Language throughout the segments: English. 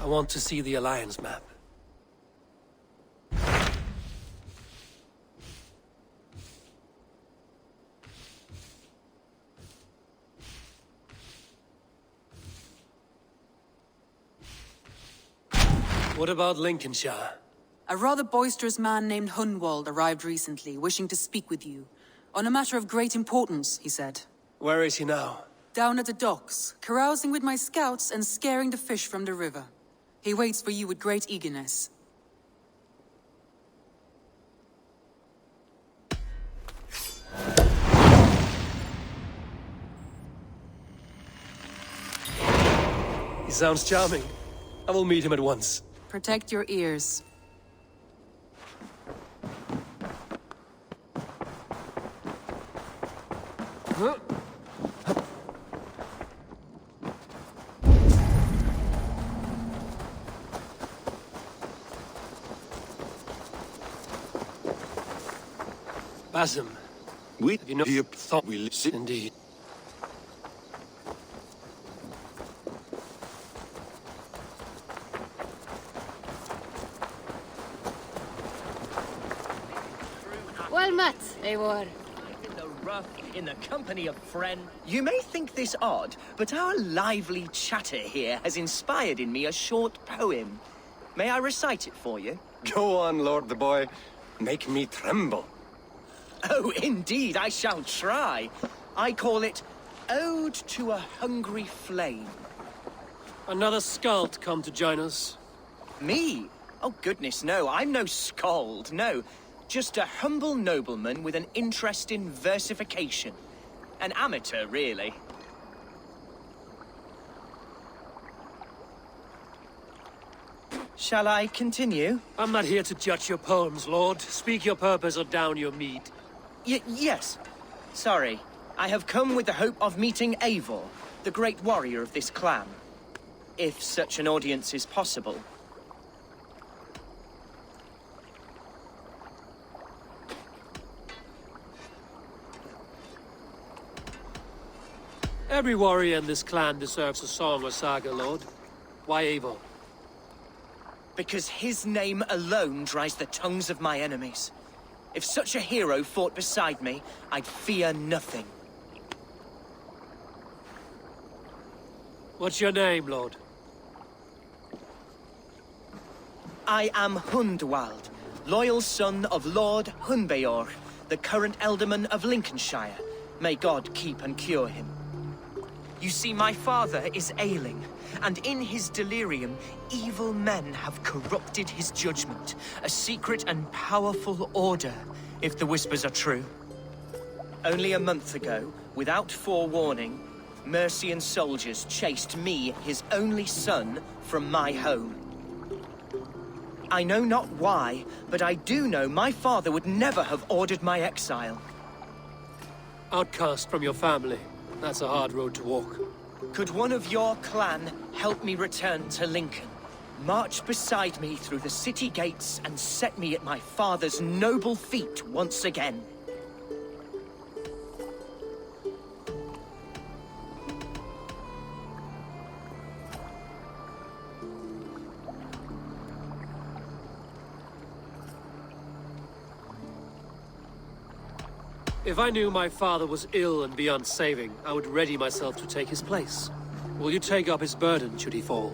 want to see the Alliance map. What about Lincolnshire? A rather boisterous man named Hunwald arrived recently, wishing to speak with you. On a matter of great importance, he said. Where is he now? Down at the docks, carousing with my scouts and scaring the fish from the river. He waits for you with great eagerness. He sounds charming. I will meet him at once. Protect your ears. Huh? Basim, We you know, here thought we listen. indeed. Well met, Eivor. In the rough, in the company of friends. You may think this odd, but our lively chatter here has inspired in me a short poem. May I recite it for you? Go on, Lord the Boy. Make me tremble. Oh, indeed, I shall try. I call it Ode to a Hungry Flame. Another skald come to join us. Me? Oh, goodness, no, I'm no skald, no. Just a humble nobleman with an interest in versification. An amateur, really. Shall I continue? I'm not here to judge your poems, Lord. Speak your purpose or down your mead. Yes. Sorry. I have come with the hope of meeting Eivor, the great warrior of this clan. If such an audience is possible. Every warrior in this clan deserves a song or saga, Lord. Why Eivor? Because his name alone dries the tongues of my enemies. If such a hero fought beside me, I'd fear nothing. What's your name, Lord? I am Hundwald, loyal son of Lord Hunbeor, the current Elderman of Lincolnshire. May God keep and cure him. You see, my father is ailing, and in his delirium, evil men have corrupted his judgment. A secret and powerful order, if the whispers are true. Only a month ago, without forewarning, Mercian soldiers chased me, his only son, from my home. I know not why, but I do know my father would never have ordered my exile. Outcast from your family. That's a hard road to walk. Could one of your clan help me return to Lincoln? March beside me through the city gates and set me at my father's noble feet once again. If I knew my father was ill and beyond saving, I would ready myself to take his place. Will you take up his burden should he fall?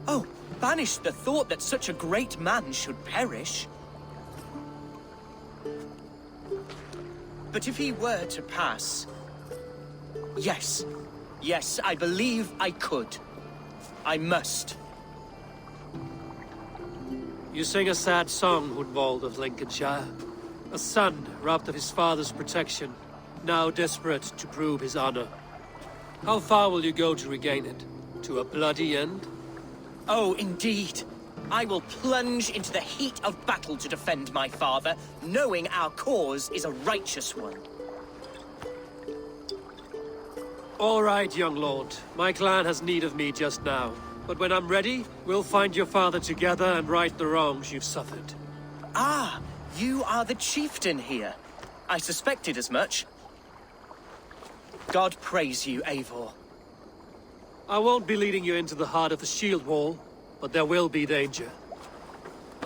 Oh, banish the thought that such a great man should perish. But if he were to pass... Yes, I believe I could. I must. You sing a sad song, Hunwald of Lincolnshire. A son robbed of his father's protection, now desperate to prove his honor. How far will you go to regain it? To a bloody end? Oh, indeed. I will plunge into the heat of battle to defend my father, knowing our cause is a righteous one. All right, young lord. My clan has need of me just now. But when I'm ready, we'll find your father together and right the wrongs you've suffered. Ah, you are the chieftain here. I suspected as much. God praise you, Eivor. I won't be leading you into the heart of the shield wall, but there will be danger.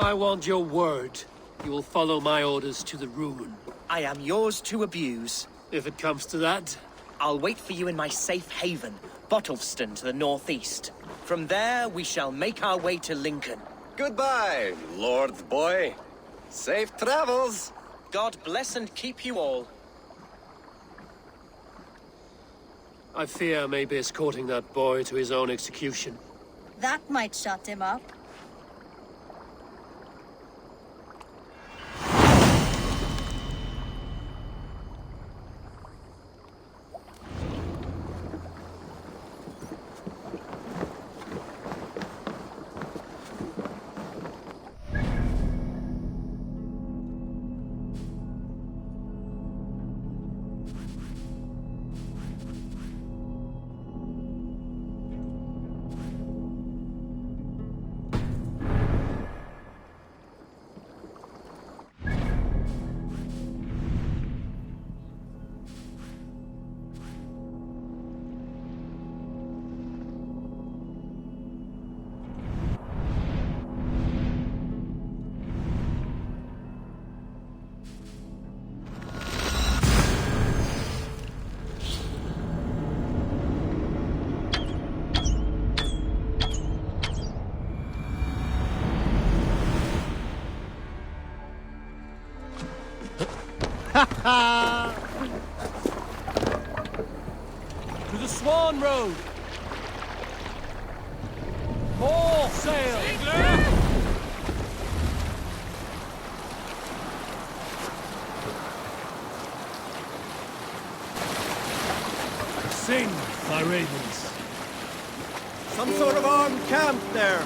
I want your word. You will follow my orders to the ruin. I am yours to abuse. If it comes to that. I'll wait for you in my safe haven, Bottleston to the northeast. From there, we shall make our way to Lincoln. Goodbye, Lord Boy. Safe travels. God bless and keep you all. I fear I may be escorting that boy to his own execution. That might shut him up. To the Swan Road! More sail! Sing, my ravens. Some sort of armed camp there.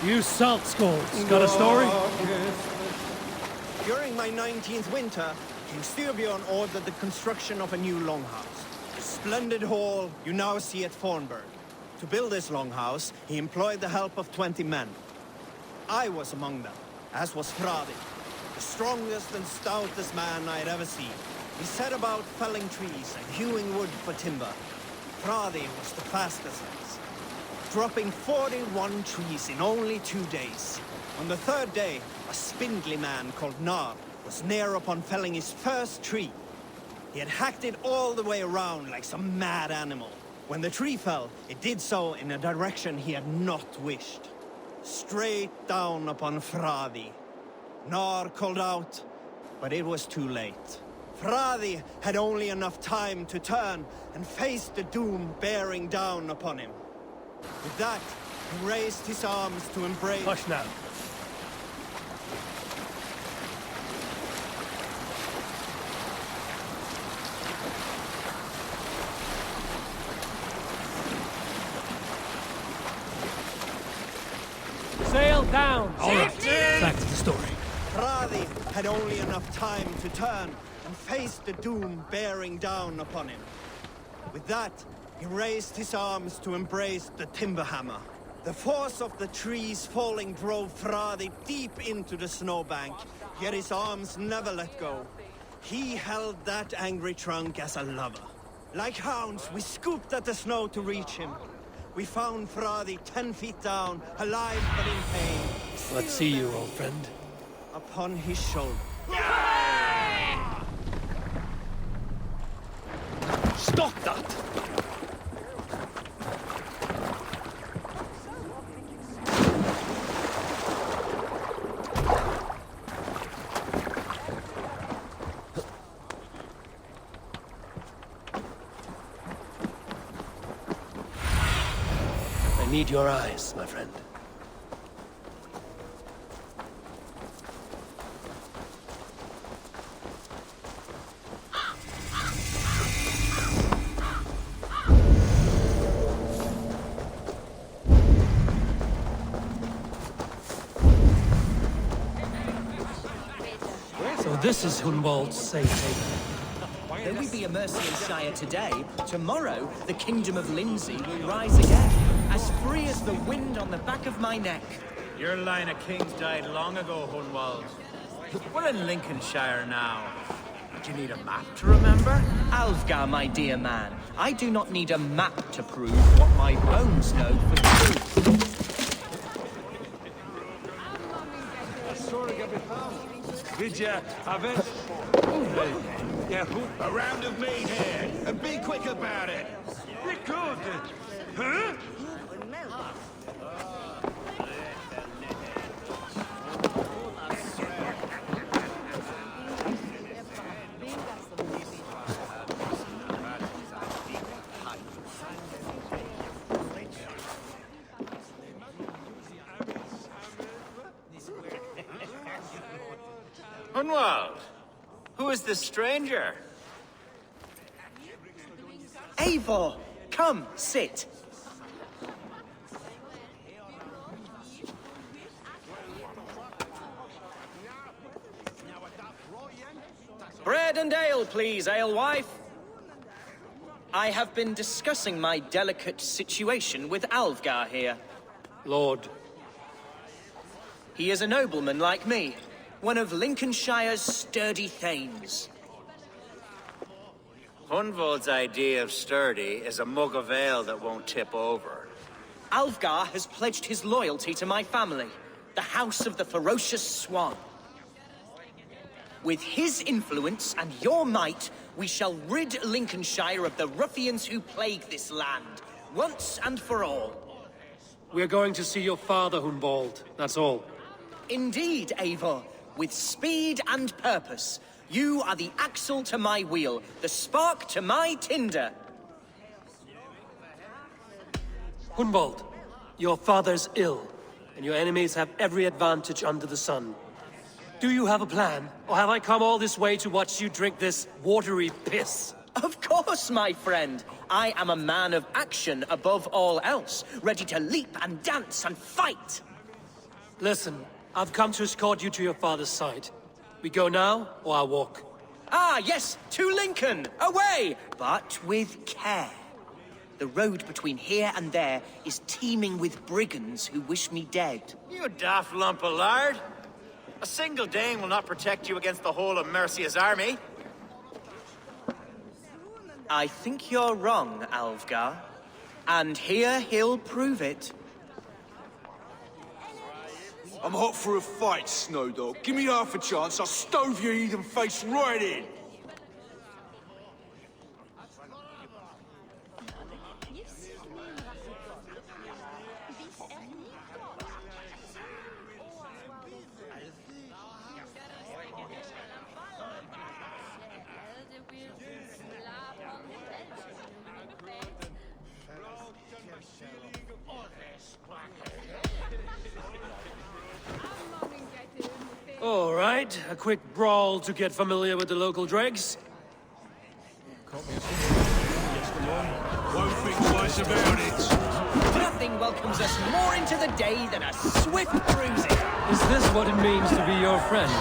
You salt skulls, got a story? During my 19th winter, King Styrbjorn ordered the construction of a new longhouse. A splendid hall you now see at Fornburg. To build this longhouse, he employed the help of 20 men. I was among them, as was Fradi, the strongest and stoutest man I had ever seen. He set about felling trees and hewing wood for timber. Fradi was the fastest of us, dropping 41 trees in only 2 days. On the third day, a spindly man called Nar was near upon felling his first tree. He had hacked it all the way around like some mad animal. When the tree fell, it did so in a direction he had not wished. Straight down upon Fradi. Nar called out, but it was too late. Fradi had only enough time to turn and face the doom bearing down upon him. With that, he raised his arms to embrace... Hush now. Sail down! All right, back to the story. Fradi had only enough time to turn and face the doom bearing down upon him. With that, he raised his arms to embrace the timber hammer. The force of the trees falling drove Fradi deep into the snowbank, yet his arms never let go. He held that angry trunk as a lover. Like hounds, we scooped at the snow to reach him. We found Fradi 10 feet down, alive but in pain. Let's see you, old friend. Upon his shoulder. Stop that! I need your eyes, my friend. So this is Hunwald's safe haven. Though we be a Mercian Shire today, tomorrow the Kingdom of Lindsey will rise again. as free as the wind on the back of my neck. Your line of kings died long ago, Hunwald. We're in Lincolnshire now. Do you need a map to remember? Alfgar, my dear man, I do not need a map to prove what my bones know for true. Did you have it? A round of meat here, and be quick about it. Record it. Huh? Hunwald, who is this stranger? Eivor, come, sit. Bread and ale, please, alewife. I have been discussing my delicate situation with Alfgar here. Lord, He is a nobleman like me, one of Lincolnshire's sturdy thanes. Hunwald's idea of sturdy is a mug of ale that won't tip over. Alfgar has pledged his loyalty to my family, the House of the Ferocious Swan. With his influence and your might, we shall rid Lincolnshire of the ruffians who plague this land, once and for all. we're going to see your father, Hunwald. That's all. Indeed, Eivor, with speed and purpose. You are the axle to my wheel, the spark to my tinder. Hunwald, your father's ill, and your enemies have every advantage under the sun. Do you have a plan, or have I come all this way to watch you drink this watery piss? Of course, my friend. I am a man of action above all else, ready to leap and dance and fight. Listen, I've come to escort you to your father's side. We go now, or I walk? Ah, yes, to Lincoln! Away! But with care. The road between here and there is teeming with brigands who wish me dead. You daft lump of lard. A single Dane will not protect you against the whole of Mercia's army. I think you're wrong, Alfgar. And here he'll prove it. I'm hot for a fight, Snowdog. Give me half a chance, I'll stove your heathen face right in. All right, a quick brawl to get familiar with the local dregs. Won't think twice about it. Nothing welcomes us more into the day than a swift cruising. Is this what it means to be your friend?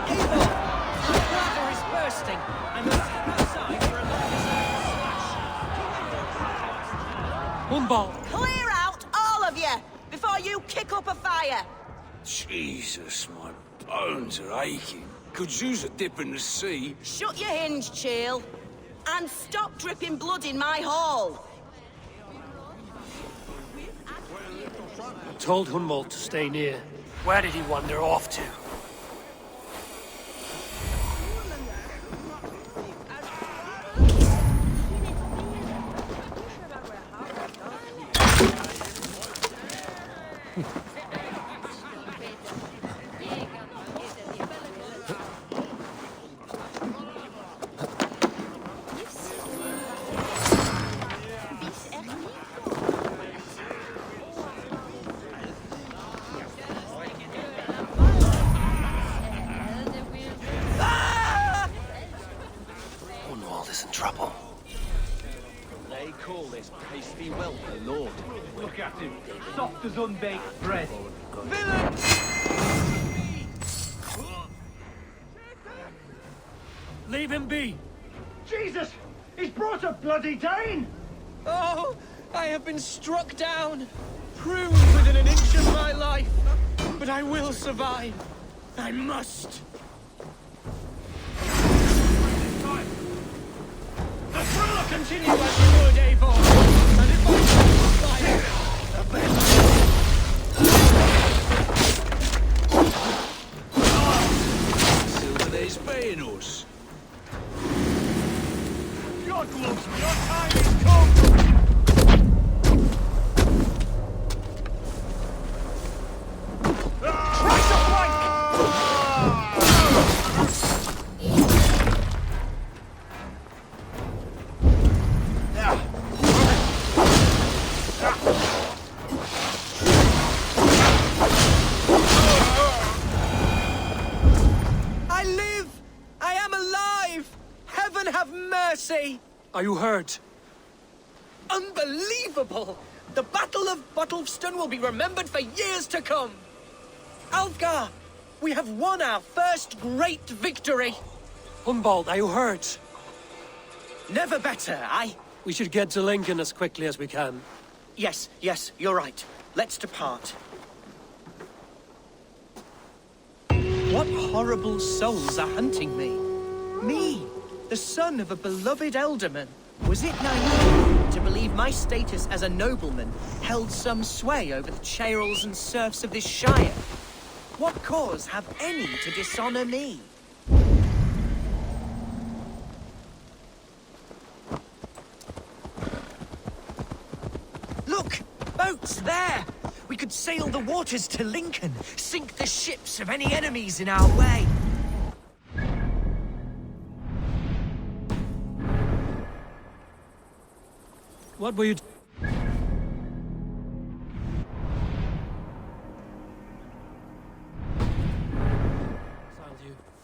Eivor, my bladder is bursting. I must step outside for a Hunwald! Clear out, all of you, before you kick up a fire. Jesus, my bones are aching. Could use a dip in the sea. Shut your hinge, Chill, and stop dripping blood in my hall. I told Hunwald to stay near. Where did he wander off to? Hunwald is in trouble. They call this pasty whelp a lord. Look at him, soft as unbaked bread. Villain! Leave him be! Jesus! He's brought a bloody Dane! Oh, I have been struck down, pruned within an inch of my life. But I will survive. I must. The thriller continue as you would, Eivor. And if I die, the best. Silver's paying us. God loves me, your time is come! I live! I am alive! Heaven have mercy! Are you hurt? Unbelievable! The Battle of Bottlefston will be remembered for years to come! Alfgar! We have won our first great victory! Hunwald, are you hurt? Never better, We should get to Lincoln as quickly as we can. Yes, you're right. Let's depart. What horrible souls are hunting me? Me, the son of a beloved ealdorman. Was it naive to believe my status as a nobleman held some sway over the churls and serfs of this shire? What cause have any to dishonor me? Look! Boats there! We could sail the waters to Lincoln, sink the ships of any enemies in our way. What were you...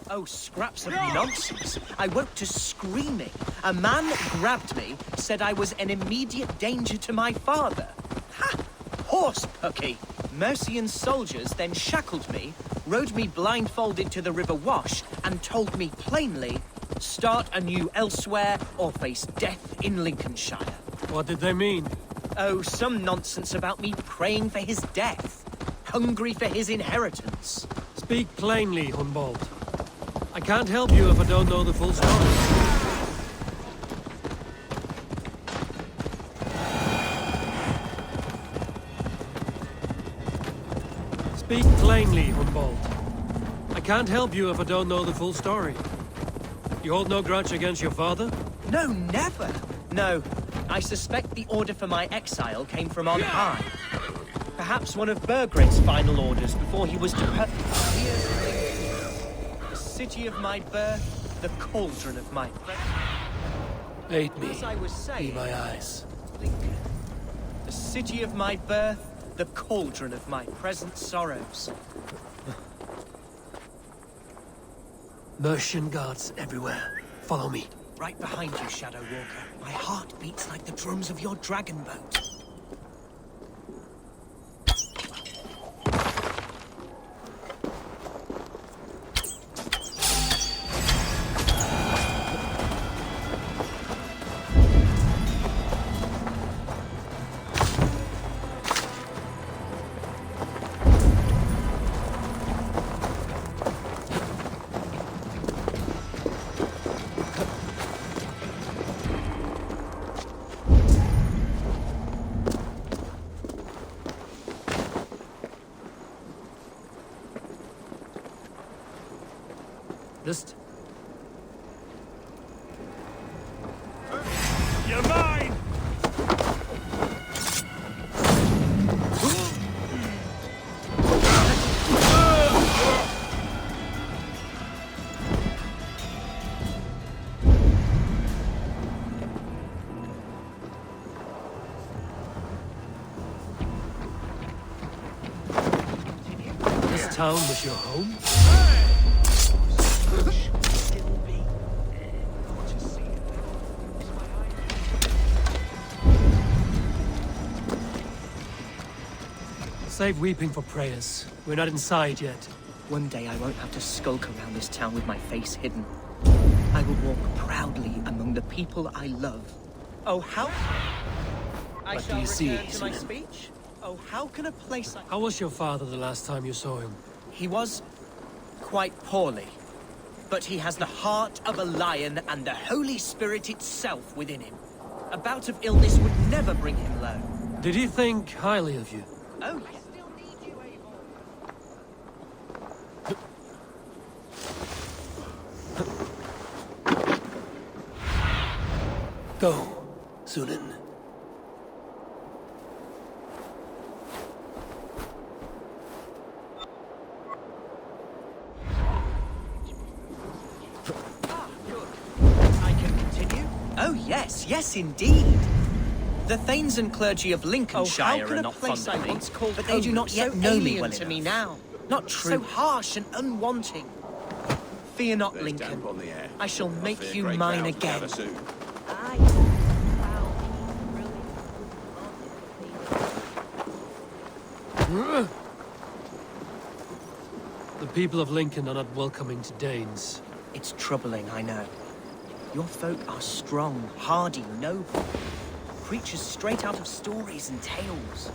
Oh, scraps of nonsense. I woke to screaming. A man grabbed me, said I was an immediate danger to my father. Ha! Horse pucky. Mercian soldiers then shackled me, rode me blindfolded to the River Wash, and told me plainly, start anew elsewhere or face death in Lincolnshire. What did they mean? Oh, some nonsense about me praying for his death, hungry for his inheritance. Speak plainly, Hunwald. I can't help you if I don't know the full story. Speak plainly, Hunwald. I can't help you if I don't know the full story. You hold no grudge against your father? No, never. No, I suspect the order for my exile came from on high. Perhaps one of Burgred's final orders before he was to the city of my birth, the cauldron of my... Aid me. As I was saying, Be my eyes. Lincoln. The city of my birth, the cauldron of my present sorrows. Mercian guards everywhere. Follow me. Right behind you, Shadow Walker. My heart beats like the drums of your dragon boat. Just... You're mine! This town was your home? Save weeping for prayers. We're not inside yet. One day I won't have to skulk around this town with my face hidden. I will walk proudly among the people I love. Oh, how... I What do shall you see, return to my Sunan? speech. Oh, how can a place like... How was your father the last time you saw him? He was quite poorly. But he has the heart of a lion and the Holy Spirit itself within him. A bout of illness would never bring him low. Did he think highly of you? Oh, yes. Go, Sunan. I can continue? Oh, yes, yes, indeed. The Thanes and clergy of Lincolnshire are not fond of me, but they do not yet know me well to me now. Not true. So harsh and unwanting. Fear not, Lincoln. I shall make you mine again. The people of Lincoln are not welcoming to Danes. It's troubling, I know. Your folk are strong, hardy, noble. Creatures straight out of stories and tales.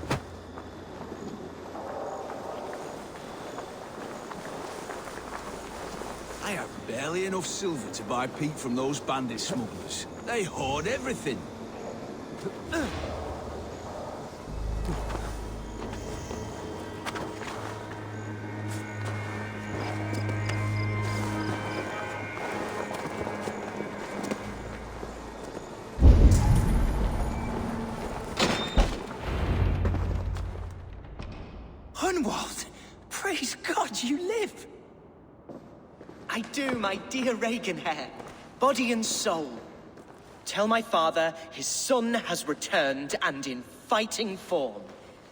I have barely enough silver to buy peat from those bandit smugglers. They hoard everything. Hunwald! Praise God you live! I do, my dear Reaganhair. Body and soul. Tell my father his son has returned and in fighting form.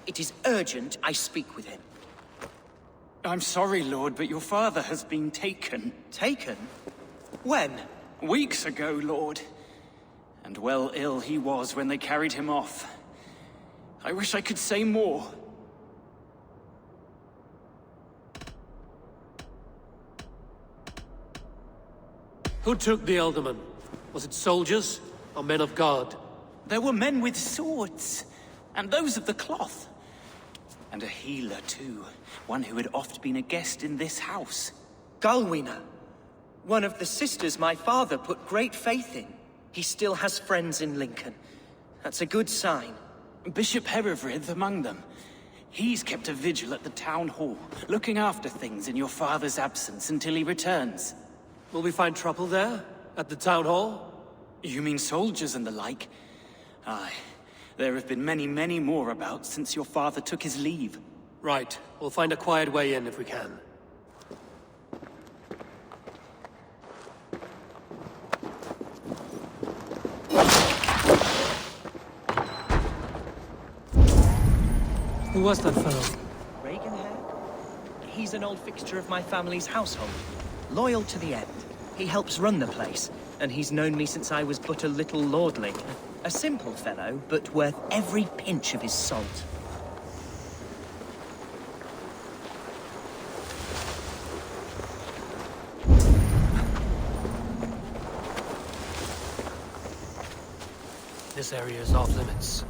It is urgent I speak with him. I'm sorry, Lord, but your father has been taken. Taken? When? Weeks ago, Lord. And well ill he was when they carried him off. I wish I could say more. Who took the Elderman? Was it soldiers or men of God? There were men with swords, and those of the cloth. And a healer, too. One who had oft been a guest in this house. Galwina. One of the sisters my father put great faith in. He still has friends in Lincoln. That's a good sign. Bishop Herefrith among them. He's kept a vigil at the town hall, looking after things in your father's absence until he returns. Will we find trouble there? At the town hall? You mean soldiers and the like? Aye. There have been many, many more about since your father took his leave. Right. We'll find a quiet way in if we can. Who was that fellow? Reaganhair? He's an old fixture of my family's household. Loyal to the end. He helps run the place, and he's known me since I was but a little lordling. A simple fellow, but worth every pinch of his salt. This area is off limits.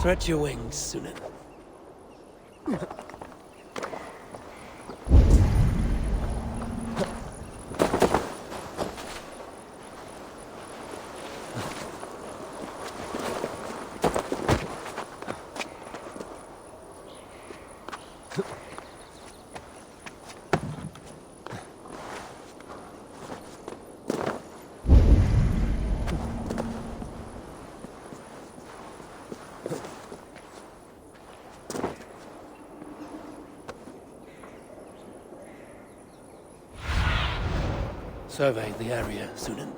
Stretch your wings, Sunan. Survey the area, Sunan.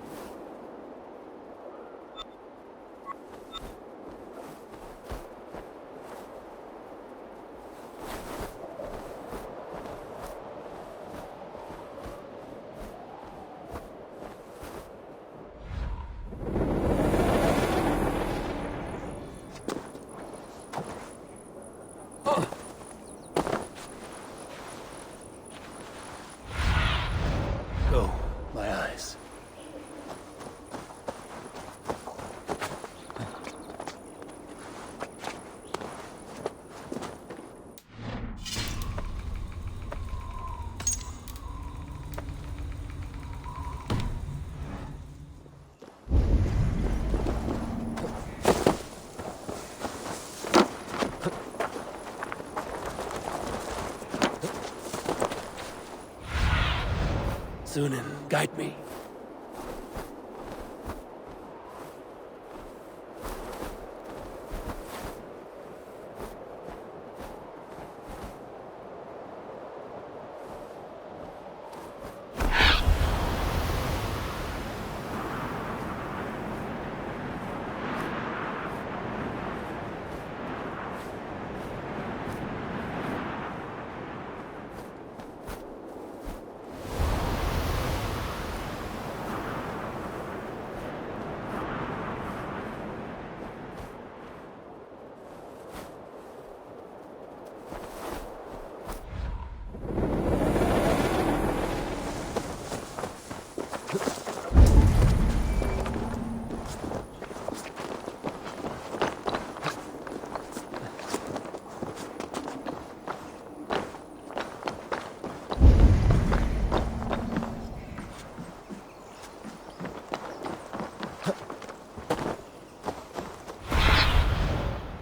Go, my eyes. Sunan, guide me.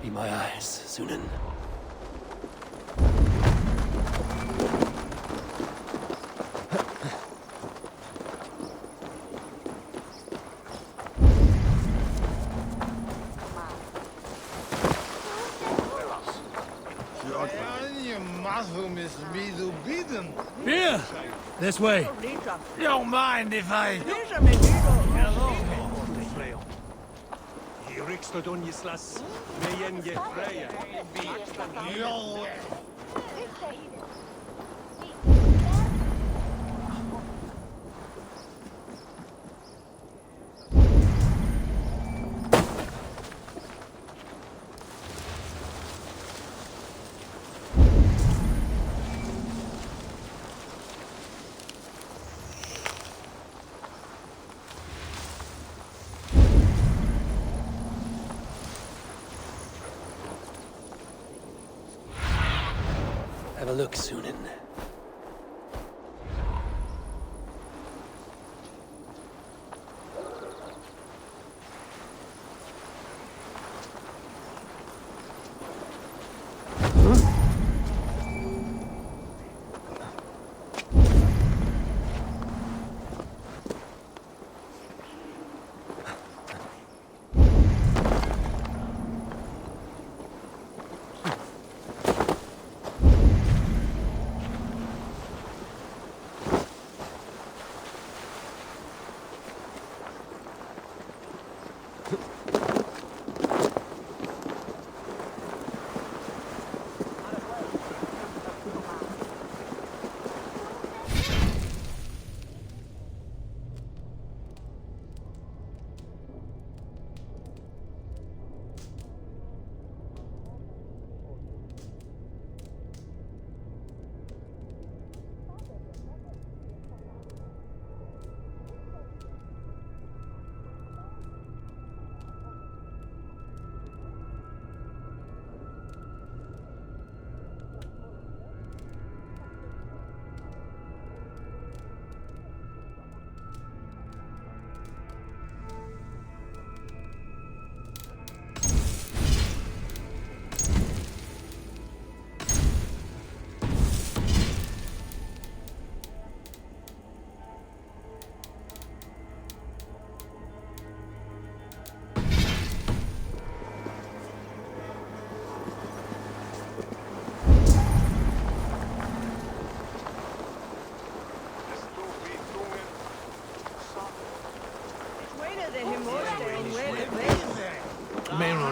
Be my eyes, Sunan. Here! This way. Don't mind if I... Have a look, Sunan.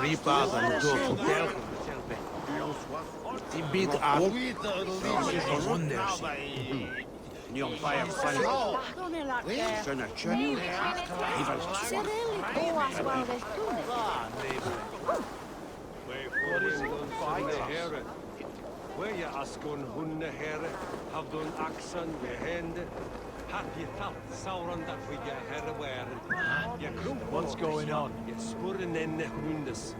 ripasan tuossa telkun selve. Tibit at wonders. Nion paja paljon. Sönä tjöt. Where askon hunne herre, havdon axan behende, hat je tatt sauran dat we je herre waren. What's going on? Je skurren enne hundes.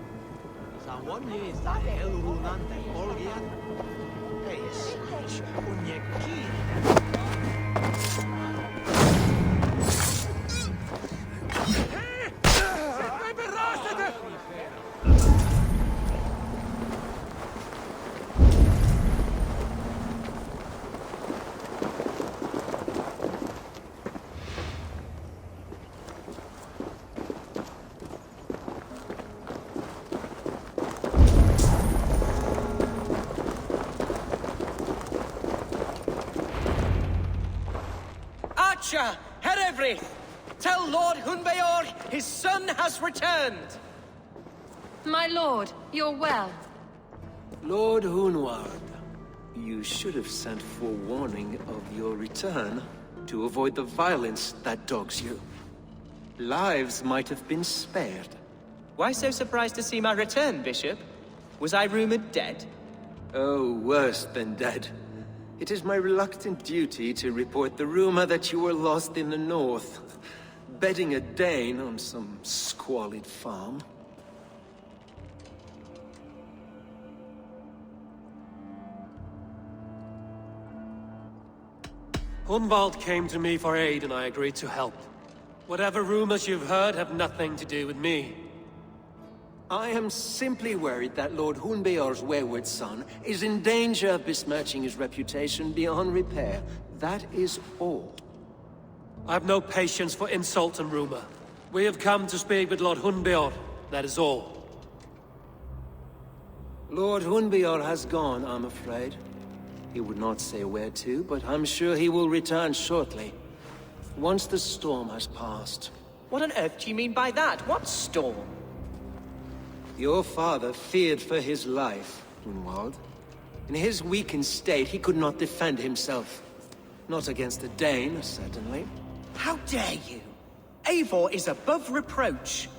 Sawonje is da elrunante olgian. Ees, unje Herevri! Tell Lord Hunbeor his son has returned! My lord, you're well. Lord Hunward, you should have sent forewarning of your return to avoid the violence that dogs you. Lives might have been spared. Why so surprised to see my return, Bishop? Was I rumored dead? Oh, worse than dead. It is my reluctant duty to report the rumor that you were lost in the north, bedding a Dane on some squalid farm. Hunwald came to me for aid and I agreed to help. Whatever rumors you've heard have nothing to do with me. I am simply worried that Lord Hunbeor's wayward son is in danger of besmirching his reputation beyond repair. That is all. I've no patience for insult and rumor. We have come to speak with Lord Hunbeor, that is all. Lord Hunbeor has gone, I'm afraid. He would not say where to, but I'm sure he will return shortly. Once the storm has passed. What on earth do you mean by that? What storm? Your father feared for his life, Hunwald. In his weakened state, he could not defend himself. Not against a Dane, certainly. How dare you? Eivor is above reproach.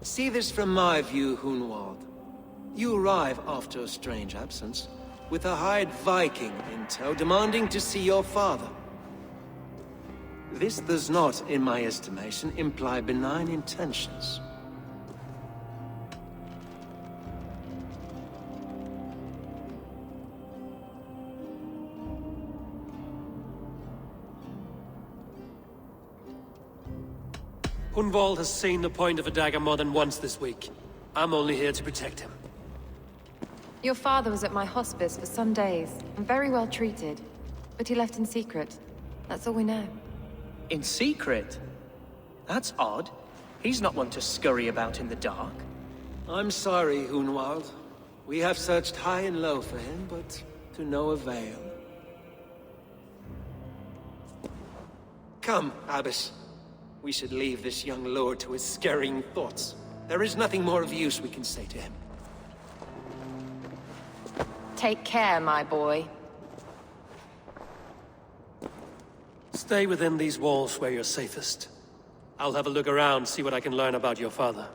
See this from my view, Hunwald. You arrive after a strange absence, with a hired Viking in tow, demanding to see your father. This does not, in my estimation, imply benign intentions. Hunwald has seen the point of a dagger more than once this week. I'm only here to protect him. Your father was at my hospice for some days, and very well treated. But he left in secret. That's all we know. In secret? That's odd. He's not one to scurry about in the dark. I'm sorry, Hunwald. We have searched high and low for him, but to no avail. Come, Abbess. We should leave this young lord to his scurrying thoughts. There is nothing more of use we can say to him. Take care, my boy. Stay within these walls where you're safest. I'll have a look around, see what I can learn about your father.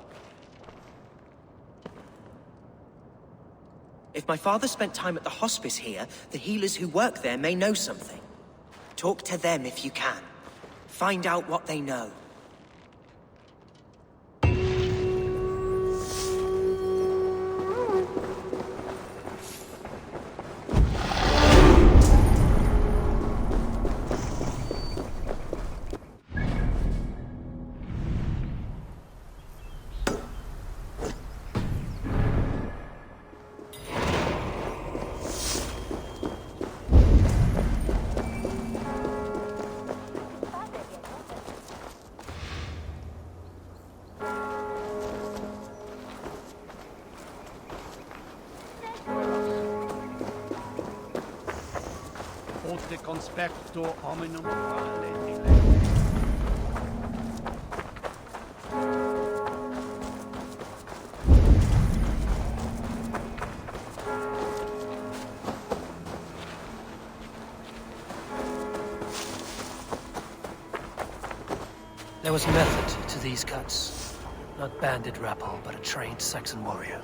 If my father spent time at the hospice here, the healers who work there may know something. Talk to them if you can. Find out what they know. Ote conspecto hominum There was method to these cuts. Not bandit rabble, but a trained Saxon warrior.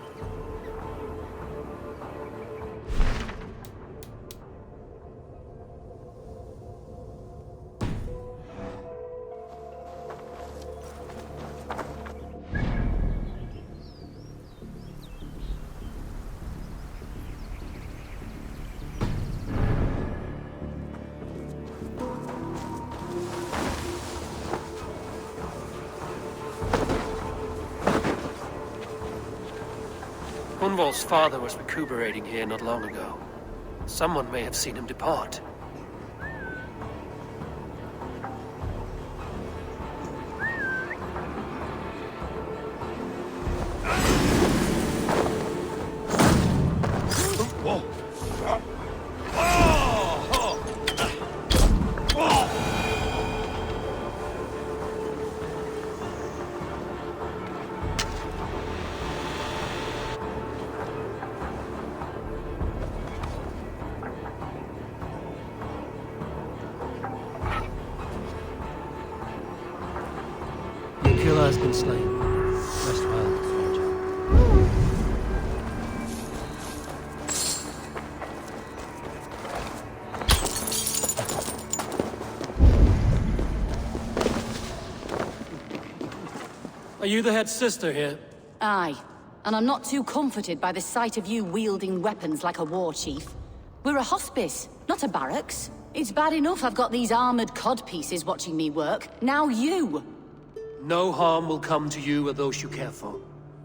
Hunwald's father was recuperating here not long ago. Someone may have seen him depart. Your killer has been slain. Rest well, soldier. Are you the head sister here? Aye. And I'm not too comforted by the sight of you wielding weapons like a war chief. We're a hospice, not a barracks. It's bad enough I've got these armored codpieces watching me work. Now you! No harm will come to you or those you care for.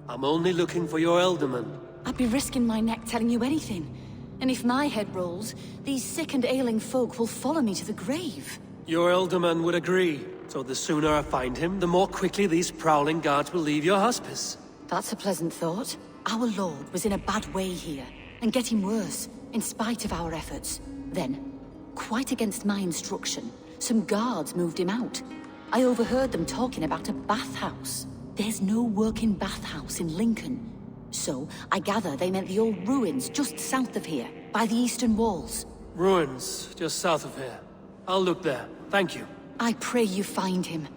I'm only looking for your Elderman. I'd be risking my neck telling you anything. And if my head rolls, these sick and ailing folk will follow me to the grave. Your Elderman would agree. So the sooner I find him, the more quickly these prowling guards will leave your hospice. That's a pleasant thought. Our lord was in a bad way here, and getting worse, in spite of our efforts. Then, quite against my instruction, some guards moved him out. I overheard them talking about a bathhouse. There's no working bathhouse in Lincoln. So, I gather they meant the old ruins just south of here, by the eastern walls. Ruins, just south of here. I'll look there. Thank you. I pray you find him.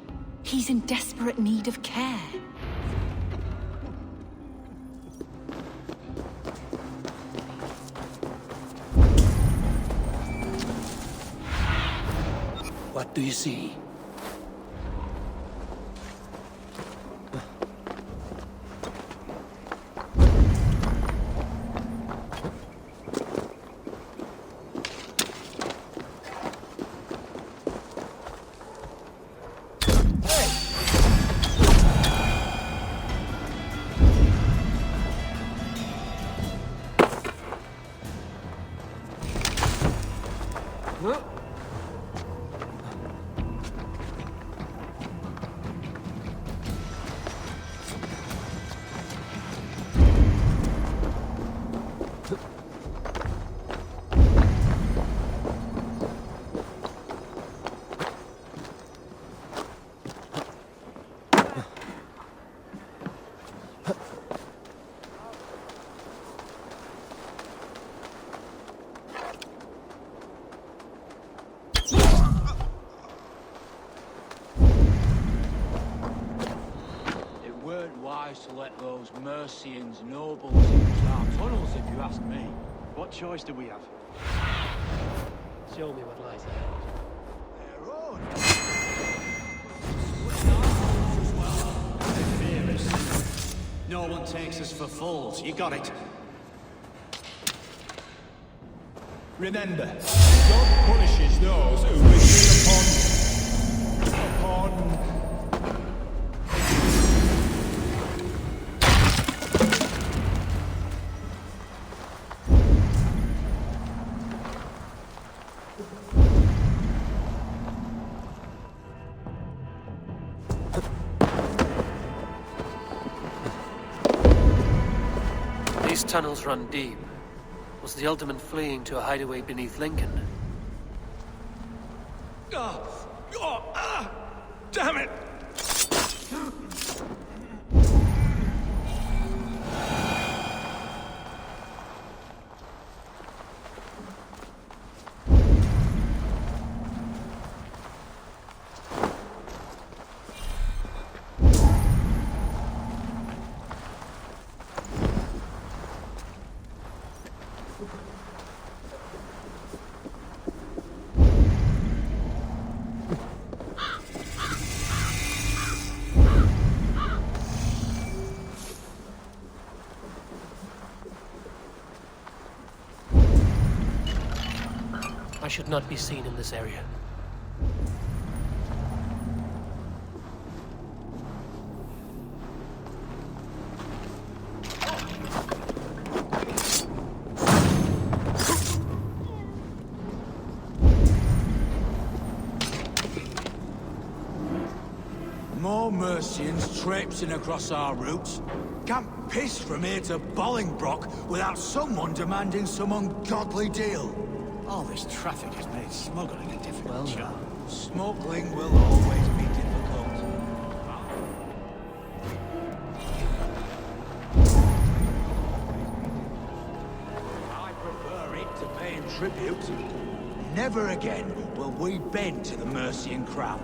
He's in desperate need of care. What do you see? To let those Mercians nobles use our tunnels, if you ask me. What choice do we have? Show me what lies ahead. They're fearless. No one takes us for fools. You got it. Remember, God punishes those who wish upon These tunnels run deep. Was the Ultimate fleeing to a hideaway beneath Lincoln? Damn it! should not be seen in this area. More Mercians traipsing across our routes. Can't piss from here to Bolingbroke without someone demanding some ungodly deal. All this traffic has made smuggling a difficult job. Smuggling will always be difficult. I prefer it to paying tribute. Never again will we bend to the Mercian crown.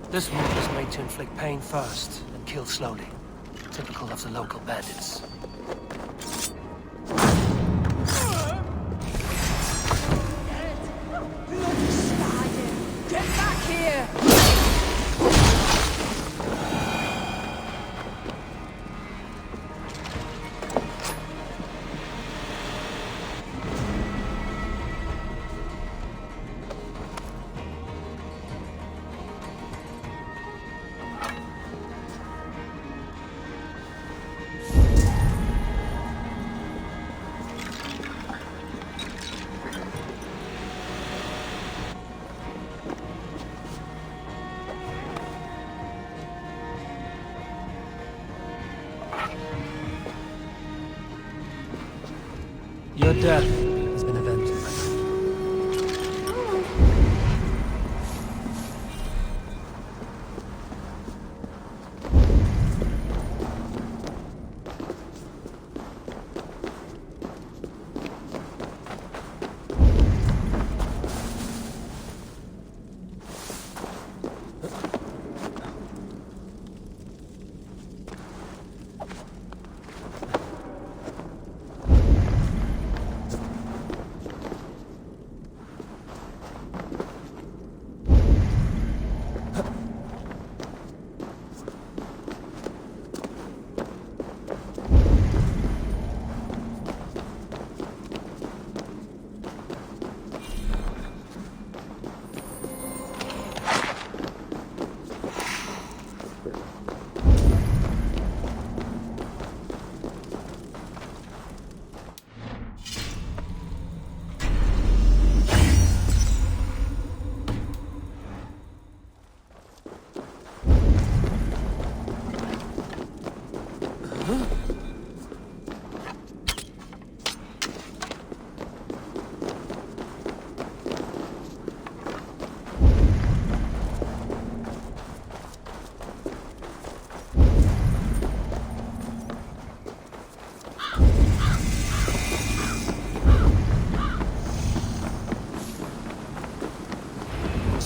This move was made to inflict pain first, and kill slowly. Typical of the local bandits. Get back here! Your death has been avenged, my friend.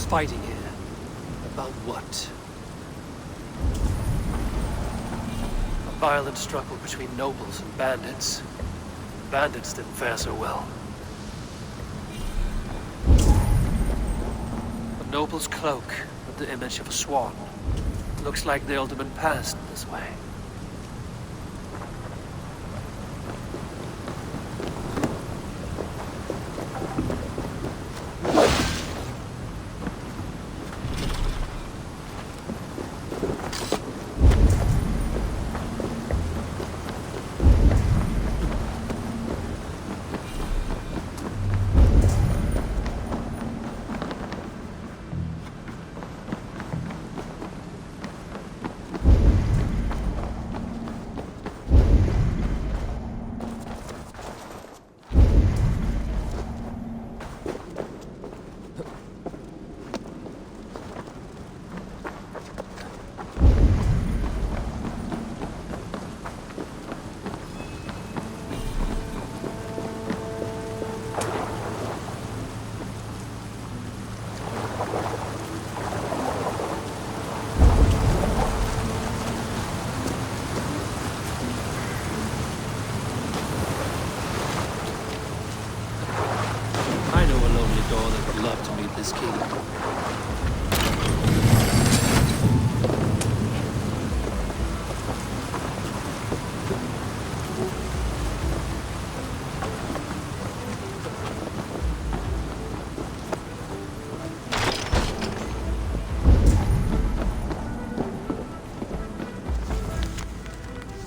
Fighting here. About what? A violent struggle between nobles and bandits. Bandits didn't fare so well. A noble's cloak with the image of a swan. Looks like the alderman passed this way. This king.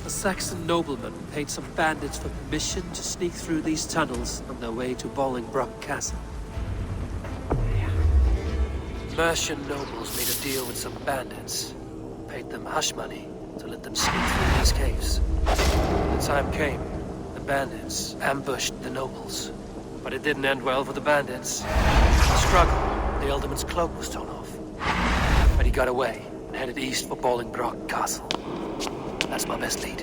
A Saxon nobleman paid some bandits for permission to sneak through these tunnels on their way to Bolingbroke Castle. Mercian nobles made a deal with some bandits, paid them hush money to let them sneak through these caves. The time came, the bandits ambushed the nobles. But it didn't end well for the bandits. In the struggle, the alderman's cloak was torn off. But he got away and headed east for Bolingbroke Castle. That's my best lead.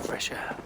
Fresh air.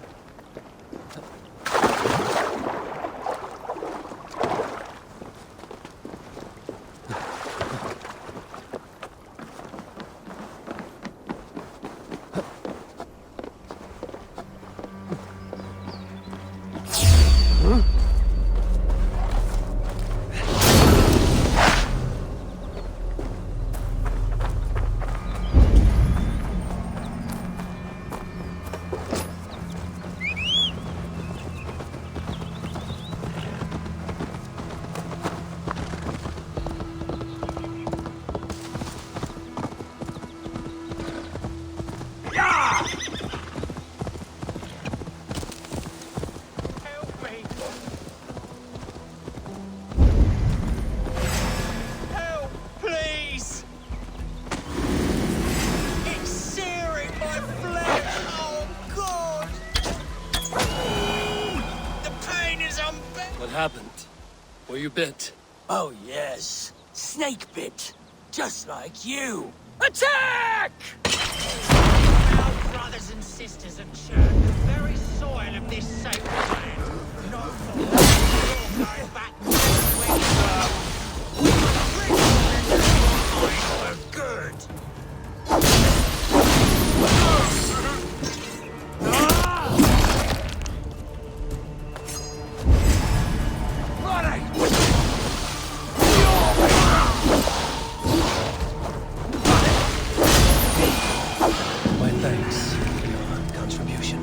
Happened? Were you bit? Oh, yes. Snake bit. Just like you. Attack! Our brothers and sisters have churned the very soil of this sacred land. Not for long. Going back to where you were good. My thanks for your contribution.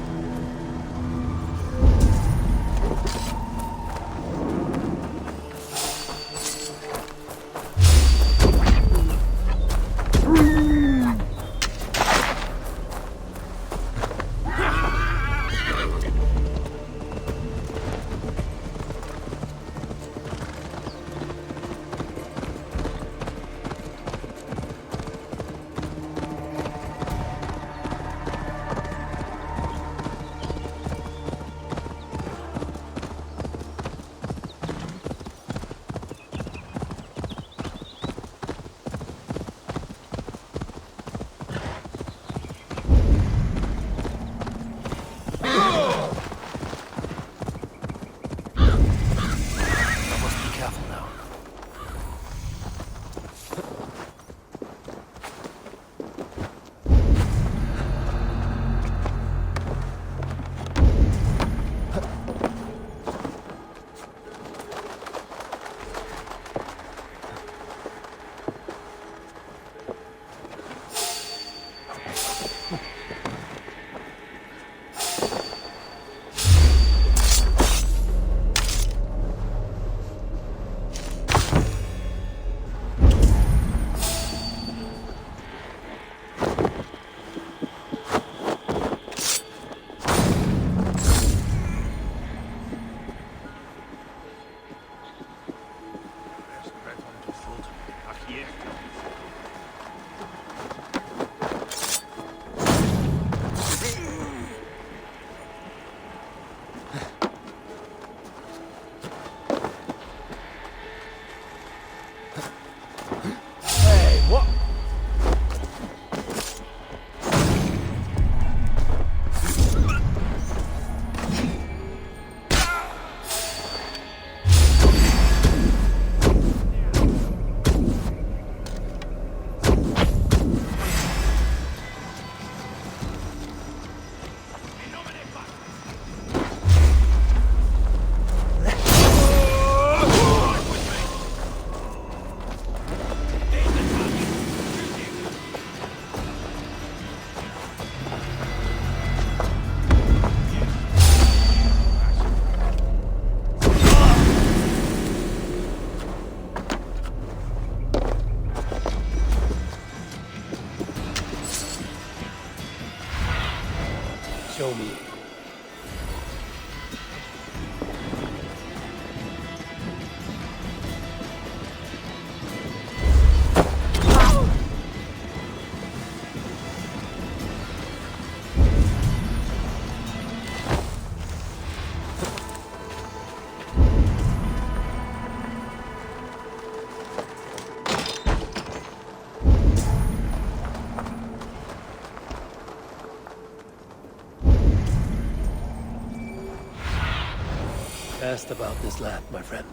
Asked about this land, my friend.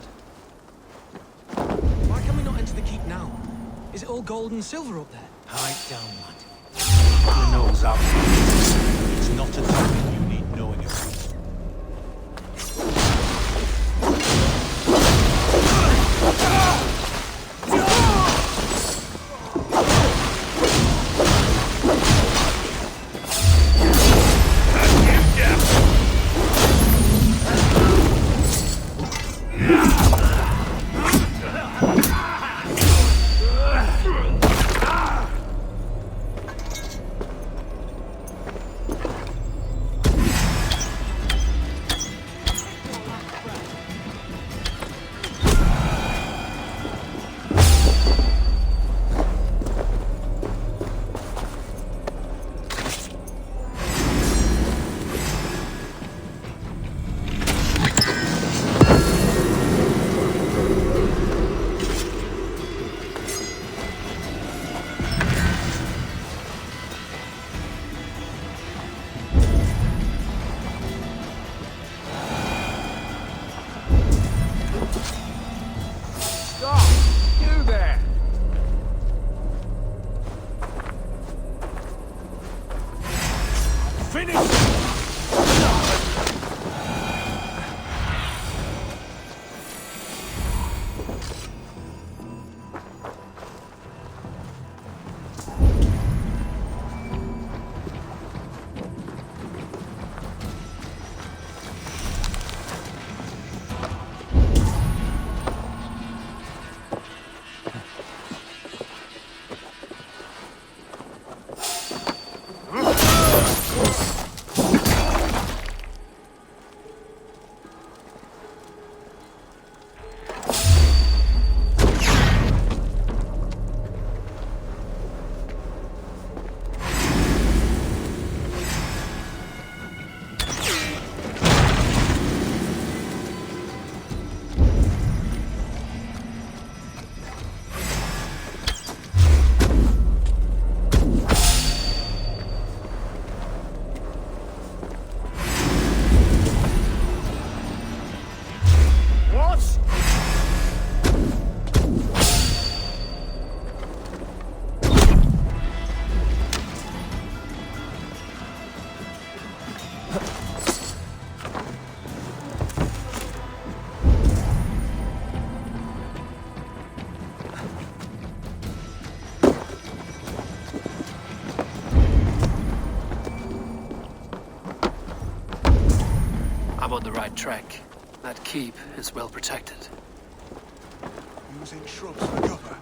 Why can we not enter the keep now? Is it all gold and silver up there? Hide down, lad. Who knows how? It's not a thing you need knowing about. I'm on the right track. That keep is well protected. Using shrubs for cover.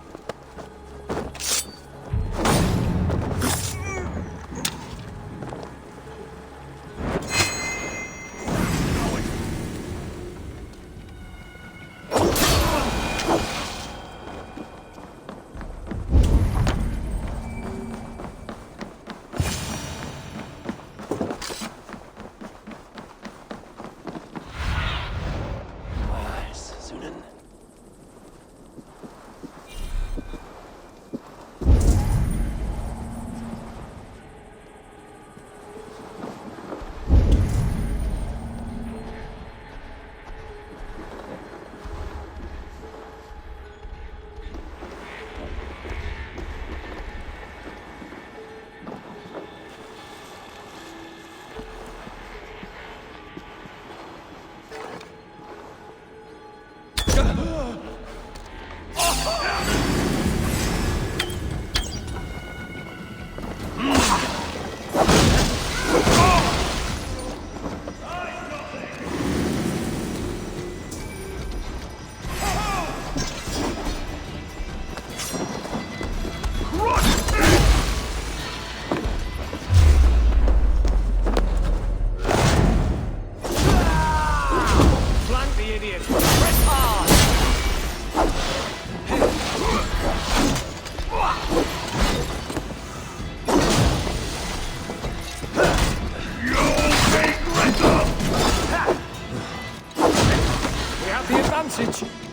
advantage.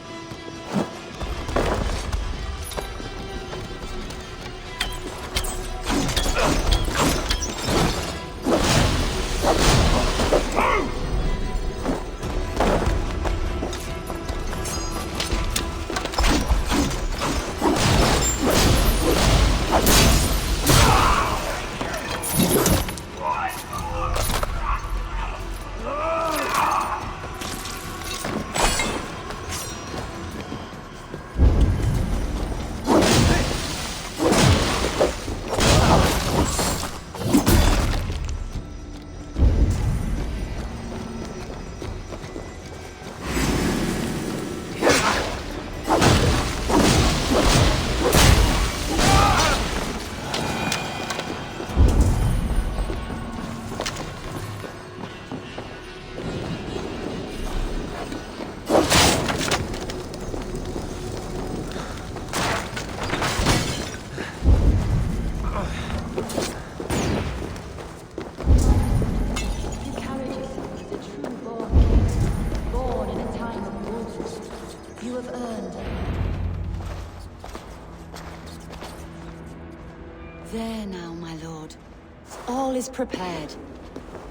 is prepared.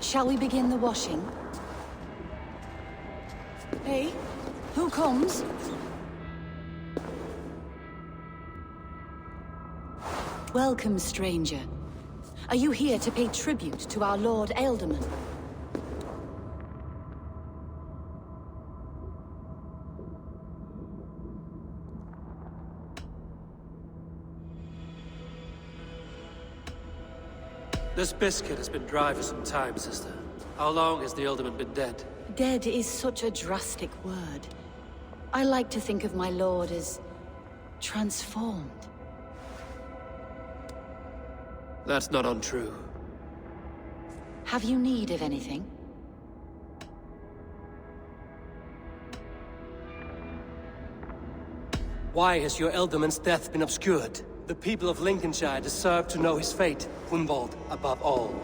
Shall we begin the washing? Hey, who comes? Welcome, stranger. Are you here to pay tribute to our Lord Ealdorman? This biscuit has been dry for some time, sister. How long has the Ealdorman been dead? Dead is such a drastic word. I like to think of my lord as transformed. That's not untrue. Have you need of anything? Why has your Ealdorman's death been obscured? The people of Lincolnshire deserve to know his fate, Hunwald above all.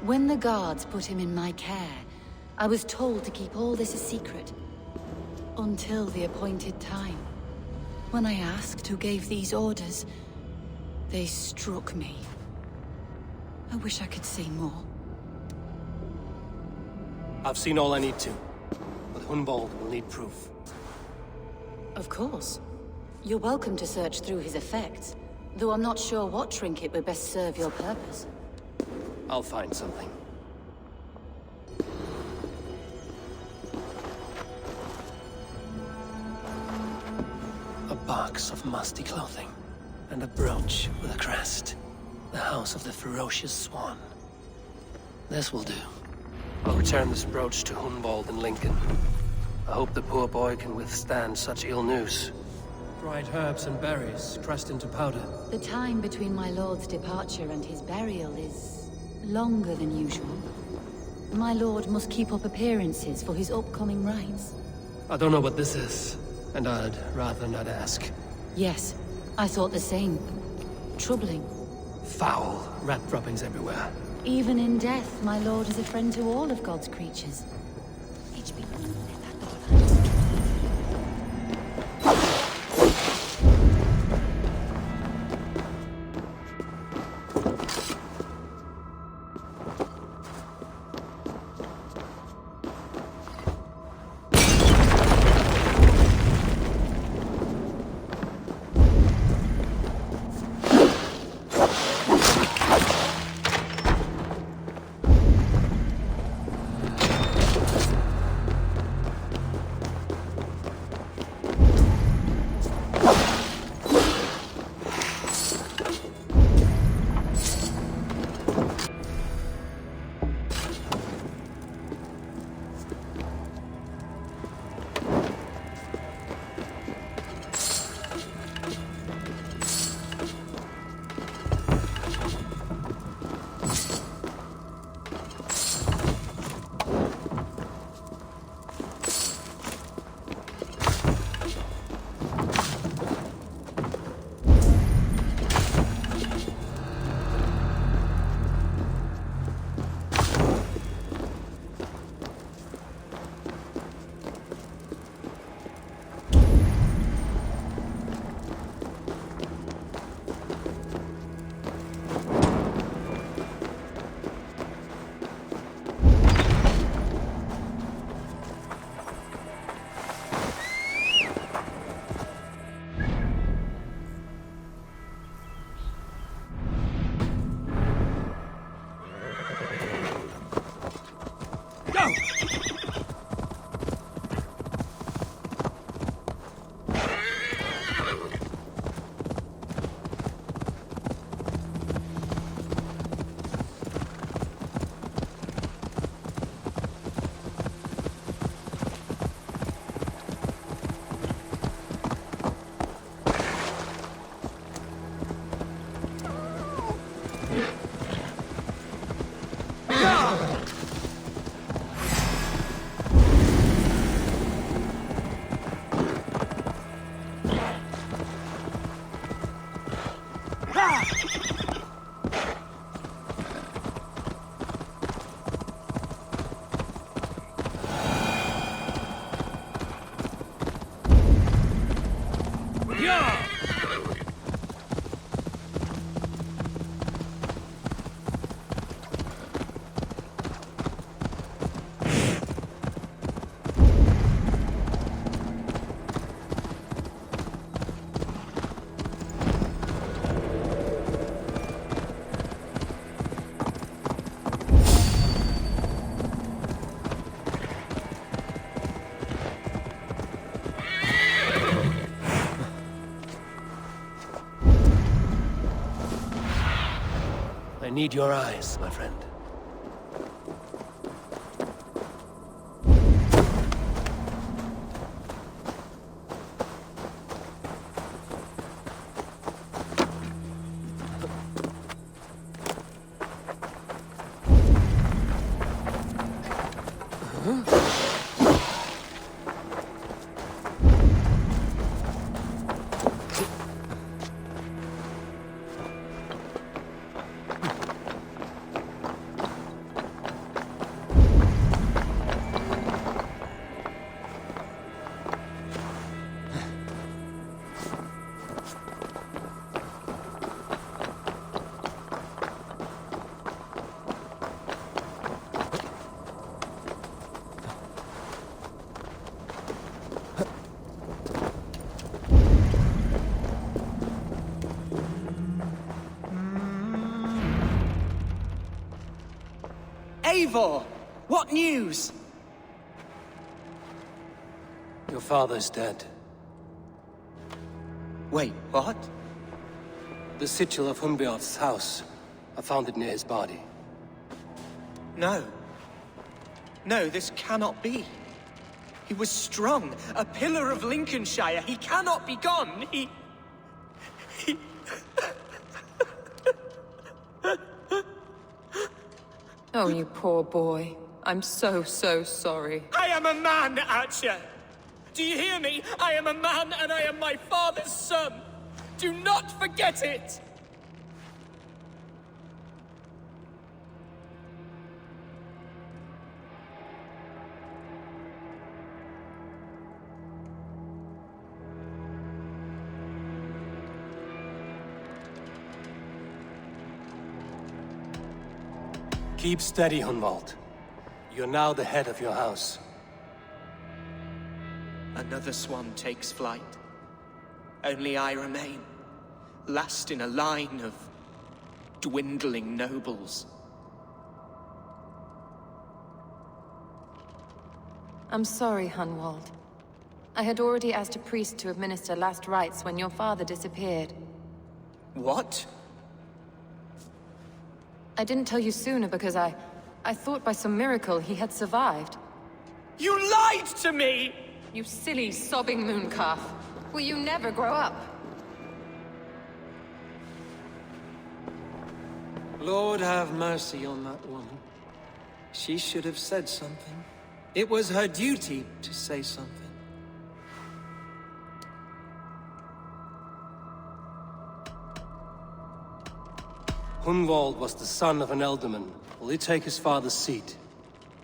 When the guards put him in my care, I was told to keep all this a secret. Until the appointed time. When I asked who gave these orders, they struck me. I wish I could say more. I've seen all I need to, but Hunwald will need proof. Of course. You're welcome to search through his effects, though I'm not sure what trinket would best serve your purpose. I'll find something. A box of musty clothing, and a brooch with a crest. The House of the Ferocious Swan. This will do. I'll return this brooch to Hunwald in Lincoln. I hope the poor boy can withstand such ill news. Dried herbs and berries, pressed into powder. The time between my lord's departure and his burial is longer than usual. My lord must keep up appearances for his upcoming rites. I don't know what this is, and I'd rather not ask. Yes, I thought the same. Troubling. Foul. Rat droppings everywhere. Even in death, my lord is a friend to all of God's creatures. need your eyes, my friend. Eivor! What news? Your father's dead. Wait, what? The sigil of Hunbeorth's house. I found it near his body. No. No, this cannot be. He was strong, a pillar of Lincolnshire. He cannot be gone. He... Oh, you poor boy. I'm so sorry. I am a man, Archer! Do you hear me? I am a man and I am my father's son! Do not forget it! Keep steady, Hunwald. You're now the head of your house. Another swan takes flight. Only I remain, last in a line of dwindling nobles. I'm sorry, Hunwald. I had already asked a priest to administer last rites when your father disappeared. What? I didn't tell you sooner because I thought by some miracle he had survived. You lied to me! You silly, sobbing mooncalf. Will you never grow up? Lord have mercy on that woman. She should have said something. It was her duty to say something. Hunwald was the son of an ealdorman. Will he take his father's seat?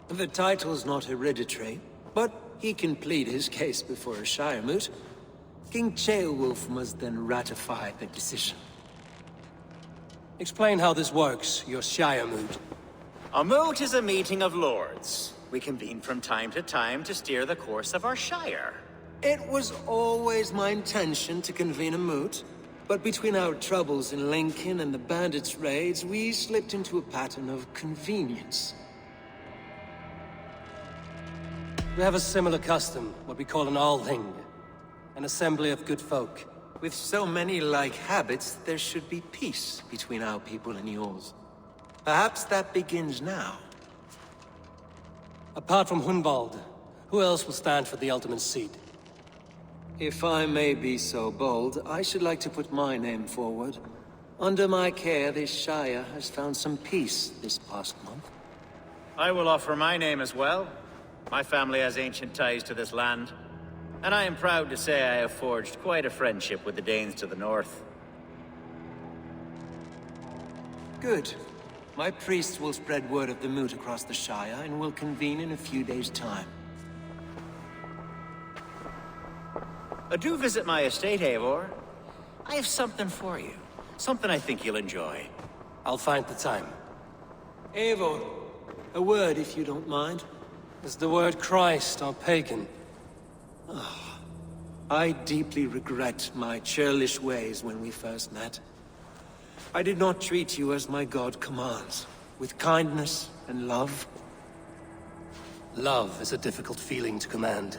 The title's not hereditary, but he can plead his case before a Shire moot. King Ceolwulf must then ratify the decision. Explain how this works, your Shire moot. A moot is a meeting of lords. We convene from time to time to steer the course of our Shire. It was always my intention to convene a moot, but between our troubles in Lincoln and the bandits' raids, we slipped into a pattern of convenience. We have a similar custom, what we call an Althing, an assembly of good folk. With so many like habits, there should be peace between our people and yours. Perhaps that begins now. Apart from Hunwald, who else will stand for the ultimate seat? If I may be so bold, I should like to put my name forward. Under my care, this Shire has found some peace this past month. I will offer my name as well. My family has ancient ties to this land, and I am proud to say I have forged quite a friendship with the Danes to the north. Good. My priests will spread word of the moot across the Shire, and will convene in a few days' time. Do visit my estate, Eivor. I have something for you. Something I think you'll enjoy. I'll find the time. Eivor, a word if you don't mind. Is the word Christ or pagan? I deeply regret my churlish ways when we first met. I did not treat you as my god commands, with kindness and love. Love is a difficult feeling to command.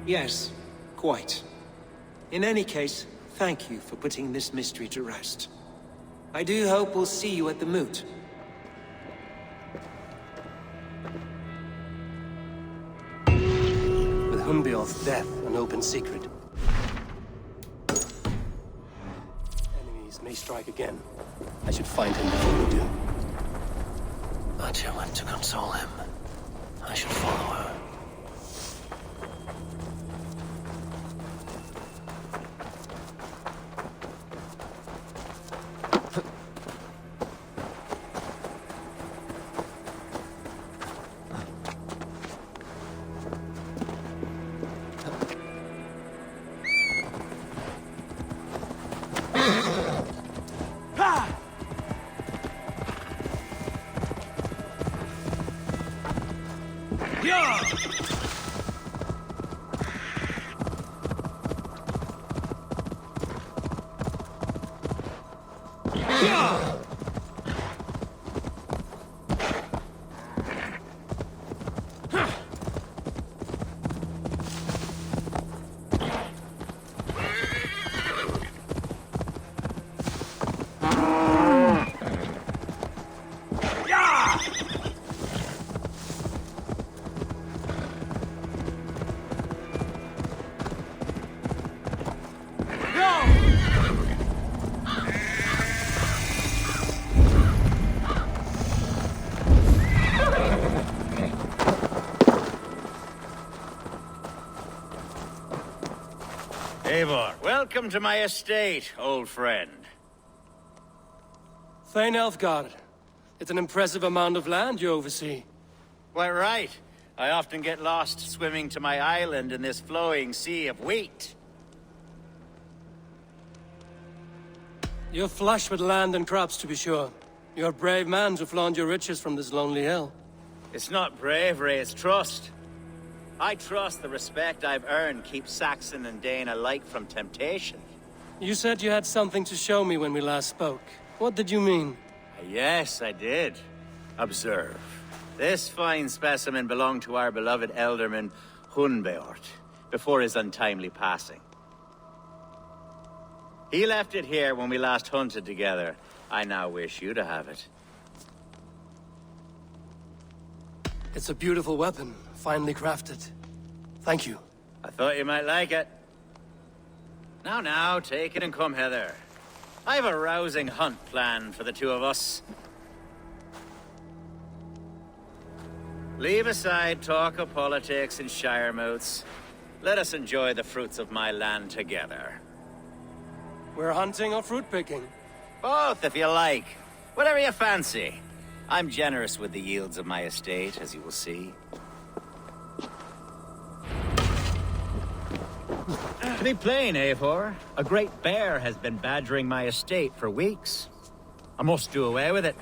Yes, quite. In any case, thank you for putting this mystery to rest. I do hope we'll see you at the moot. With Hunbeorth's death an open secret, enemies may strike again. I should find him before we do. Archer went to console him. I should follow her. Eivor, welcome to my estate, old friend. Thane Elfgard. It's an impressive amount of land you oversee. Quite right. I often get lost swimming to my island in this flowing sea of wheat. You're flush with land and crops, to be sure. You're a brave man to flaunt your riches from this lonely hill. It's not bravery, it's trust. I trust the respect I've earned keeps Saxon and Dane alike from temptation. You said you had something to show me when we last spoke. What did you mean? Yes, I did. Observe. This fine specimen belonged to our beloved elderman, Hunbeort, before his untimely passing. He left it here when we last hunted together. I now wish you to have it. It's a beautiful weapon, finely crafted. Thank you. I thought you might like it. Now, take it and come hither. I have a rousing hunt planned for the two of us. Leave aside talk of politics and shire moots. Let us enjoy the fruits of my land together. We're hunting or fruit picking? Both, if you like. Whatever you fancy. I'm generous with the yields of my estate, as you will see. To be plain, Eivor, a great bear has been badgering my estate for weeks. I must do away with it,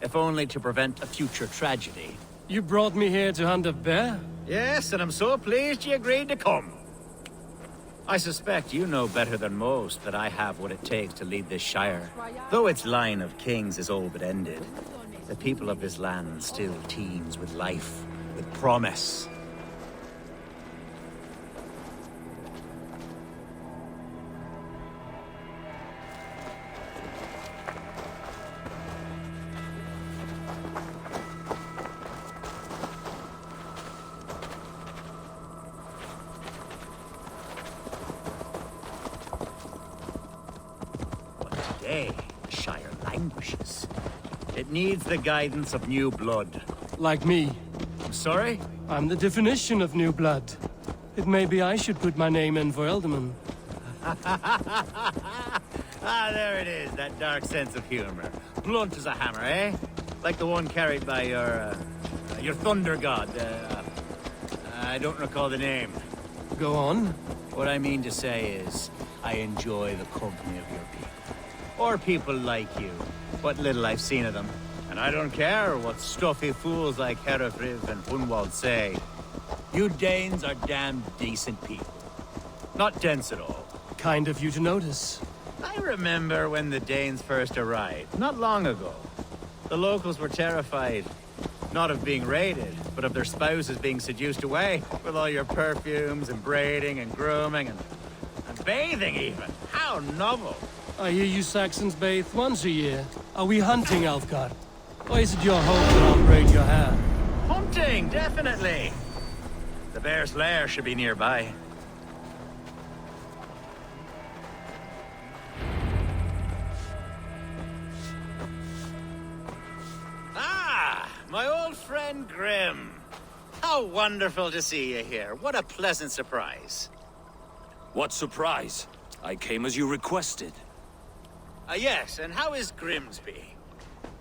if only to prevent a future tragedy. You brought me here to hunt a bear? Yes, and I'm so pleased you agreed to come. I suspect you know better than most that I have what it takes to lead this shire. Though its line of kings is all but ended, the people of this land still teems with life, with promise. Today, the Shire languishes. It needs the guidance of new blood. Like me. I'm sorry? I'm the definition of new blood. It may be I should put my name in for Elderman. Ah, there it is, that dark sense of humor. Blunt as a hammer, eh? Like the one carried by your thunder god. I don't recall the name. Go on. What I mean to say is, I enjoy the company of your people. Or people like you. What little I've seen of them. And I don't care what stuffy fools like Herefriv and Hunwald say. You Danes are damn decent people. Not dense at all. Kind of you to notice. I remember when the Danes first arrived, not long ago. The locals were terrified. Not of being raided, but of their spouses being seduced away. With all your perfumes and braiding and grooming and bathing even. How novel. I hear you Saxons bathe once a year. Are we hunting, Alfgar? Or is it your hope that I'll braid your hair? Hunting, definitely. The bear's lair should be nearby. Ah, my old friend Grim. How wonderful to see you here. What a pleasant surprise. What surprise? I came as you requested. Yes, and how is Grimsby?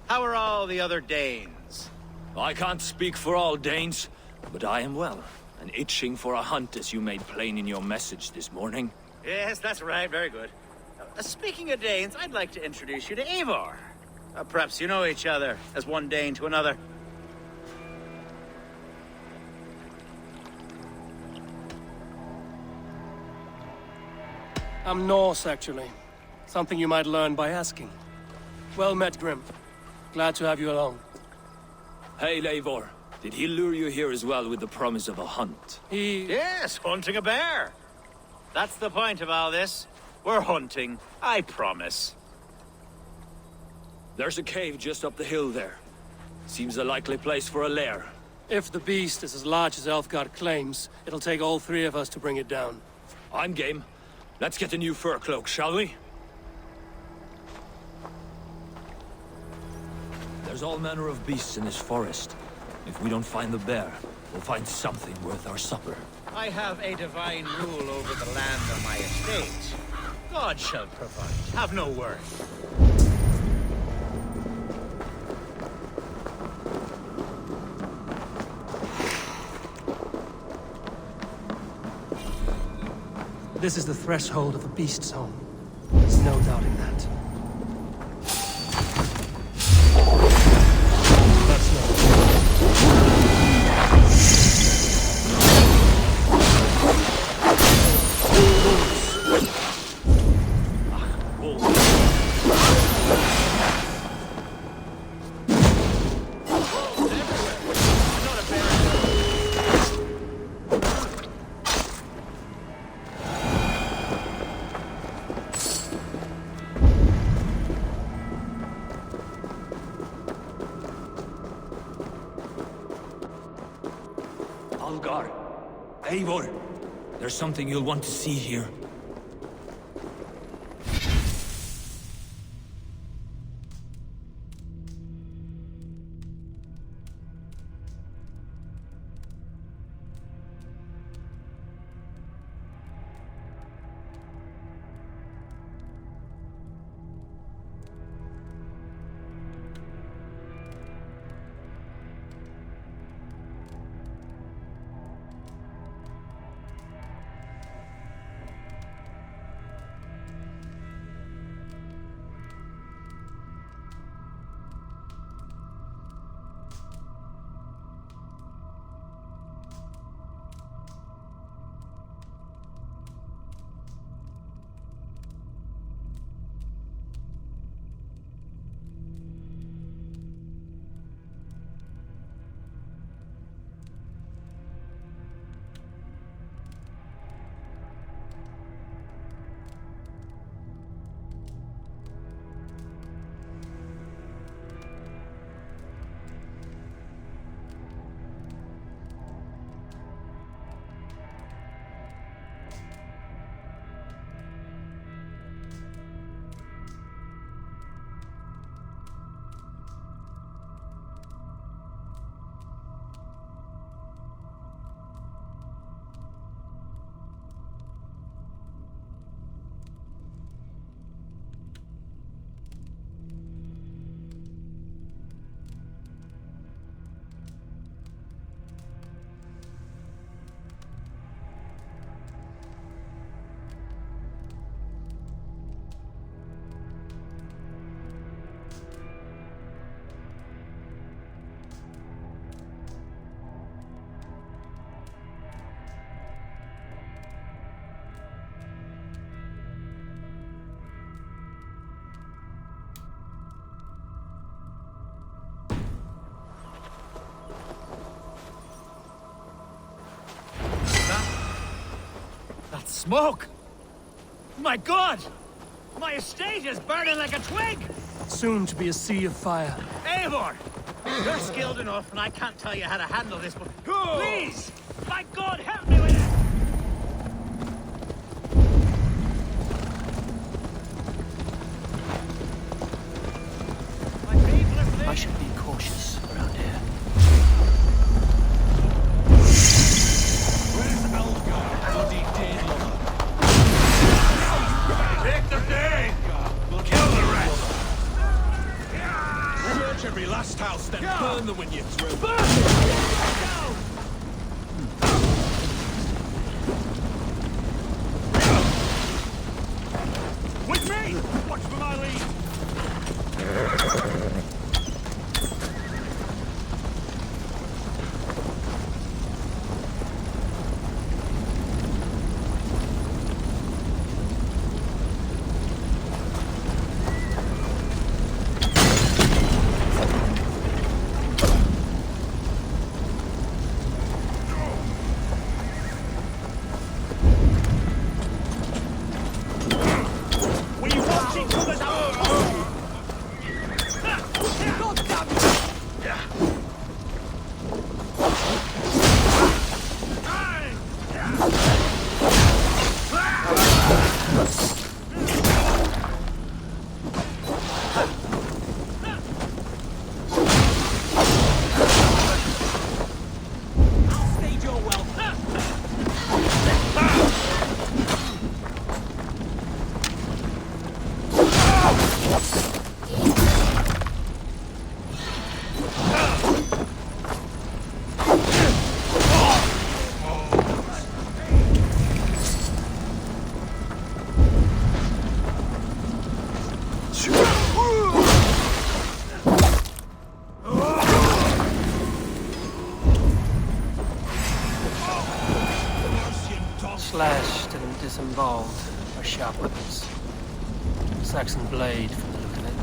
How are all the other Danes? I can't speak for all Danes, but I am well, and itching for a hunt as you made plain in your message this morning. Yes, that's right. Very good. Speaking of Danes, I'd like to introduce you to Eivor. Perhaps you know each other, as one Dane to another. I'm Norse, actually. Something you might learn by asking. Well met, Grim. Glad to have you along. Hey, Eivor. Did he lure you here as well with the promise of a hunt? Yes, hunting a bear. That's the point of all this. We're hunting, I promise. There's a cave just up the hill there. Seems a likely place for a lair. If the beast is as large as Elfgard claims, it'll take all three of us to bring it down. I'm game. Let's get a new fur cloak, shall we? There's all manner of beasts in this forest. If we don't find the bear, we'll find something worth our supper. I have a divine rule over the land on my estate. God shall provide. Have no worry. This is the threshold of the beast's home. There's no doubting that. That's Algar! Eivor! There's something you'll want to see here. Smoke! My God! My estate is burning like a twig! Soon to be a sea of fire. Eivor! You're skilled enough, and I can't tell you how to handle this, but please! My God, help me with it! I should be cautious around here. Where's Algar, bloody dead lover? Take the day! Kill the rest! Search every last house, then burn them when you're through. With me! Watch for my lead! Slashed and disemboweled are sharp weapons. Saxon blade from the look of it.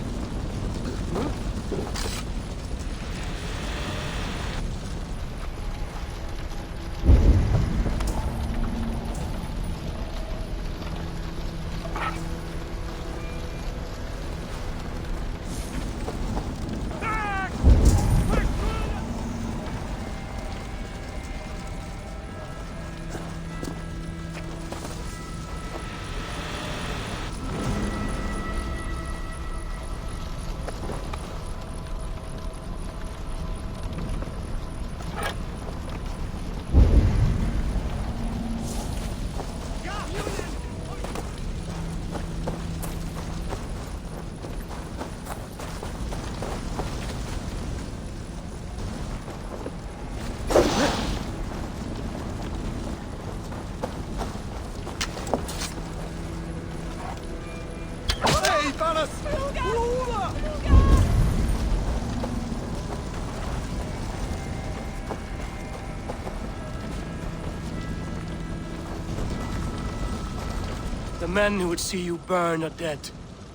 The men who would see you burn are dead.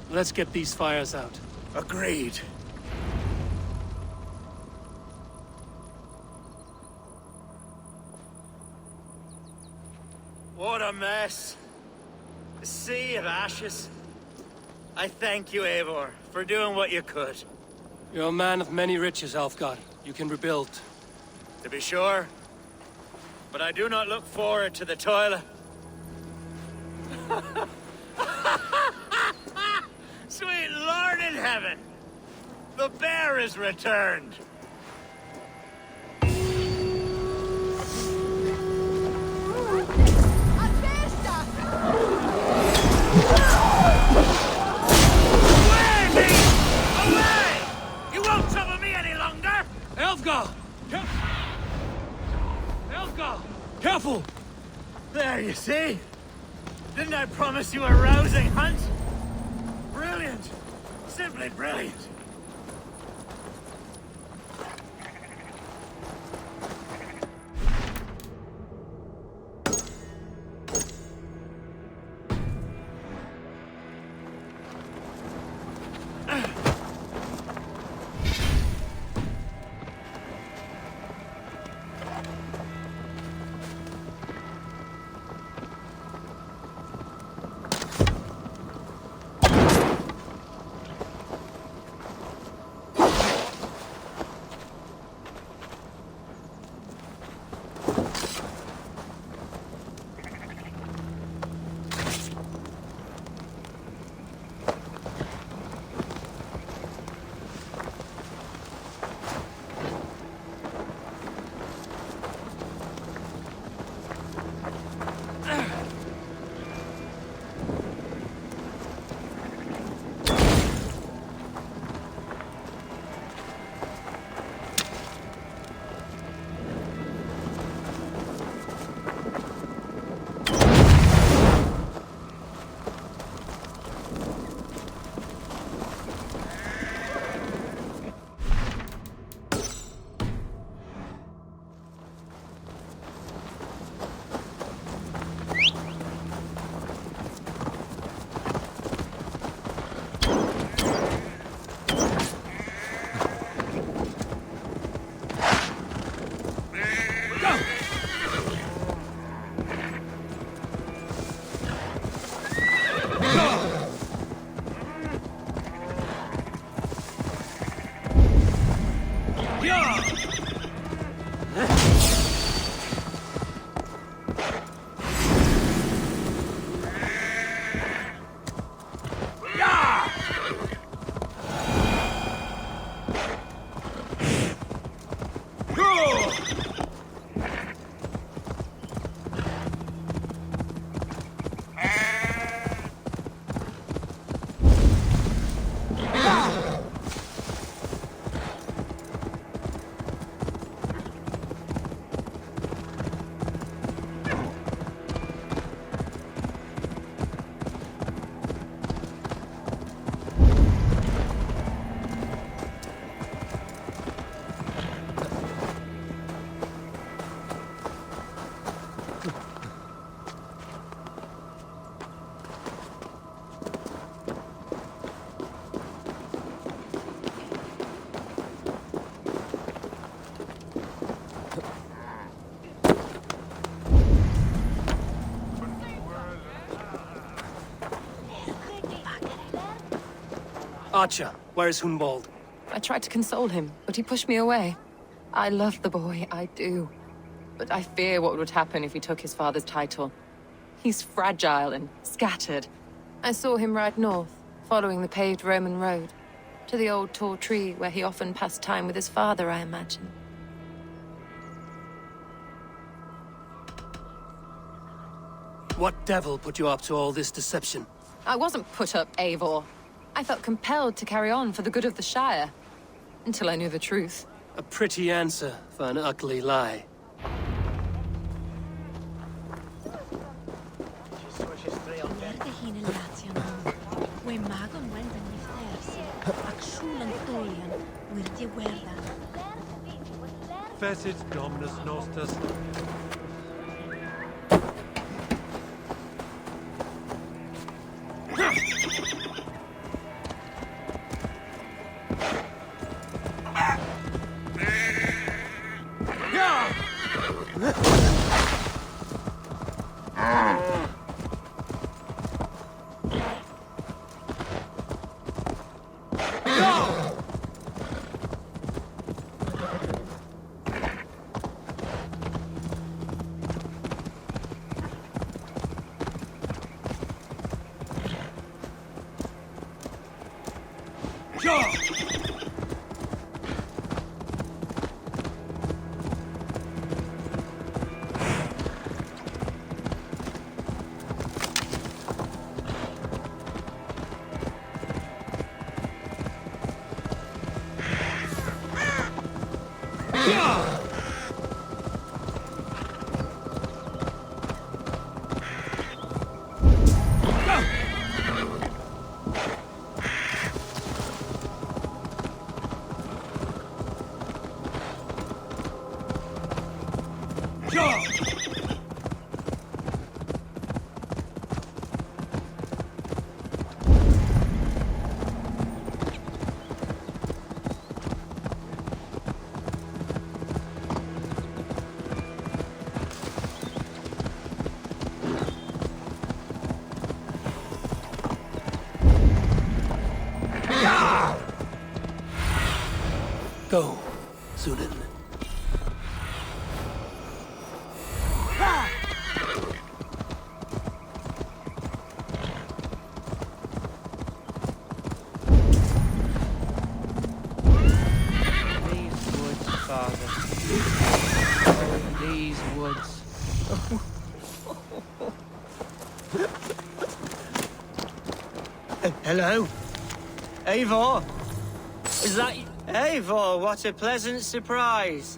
Let's get these fires out. Agreed. What a mess. A sea of ashes. I thank you, Eivor, for doing what you could. You're a man of many riches, Alfgar. You can rebuild. To be sure. But I do not look forward to the toil. Sweet Lord in heaven! The bear is returned! Away! You won't trouble me any longer! Elfgar! Elfgar! Careful! There, you see? Didn't I promise you a rousing hunt? Brilliant! Simply brilliant! Archer, where is Hunwald? I tried to console him, but he pushed me away. I love the boy, I do. But I fear what would happen if he took his father's title. He's fragile and scattered. I saw him ride north, following the paved Roman road. To the old tall tree where he often passed time with his father, I imagine. What devil put you up to all this deception? I wasn't put up, Eivor. I felt compelled to carry on for the good of the Shire. Until I knew the truth. A pretty answer for an ugly lie. Fecit Dominus Nostus. Go, Sunan. These woods, Father. Oh, these woods. Hello? Eivor? Is that you? Eivor, what a pleasant surprise.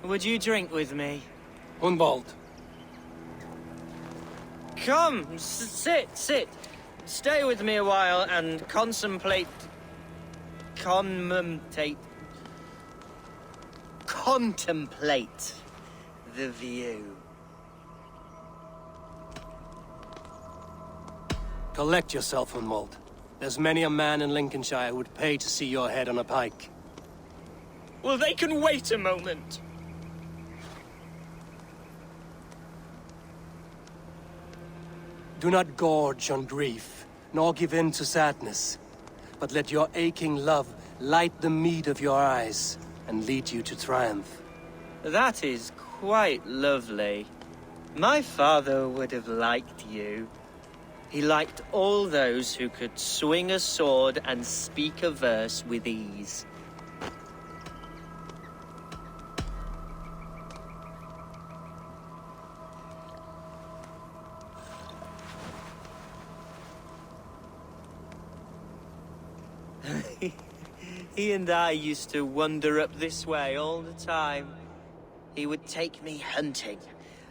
Would you drink with me? Hunwald. Come, sit. Stay with me a while and contemplate the view. Collect yourself, Hunwald. There's many a man in Lincolnshire who would pay to see your head on a pike. Well, they can wait a moment. Do not gorge on grief, nor give in to sadness, but let your aching love light the mead of your eyes and lead you to triumph. That is quite lovely. My father would have liked you. He liked all those who could swing a sword and speak a verse with ease. He and I used to wander up this way all the time. He would take me hunting,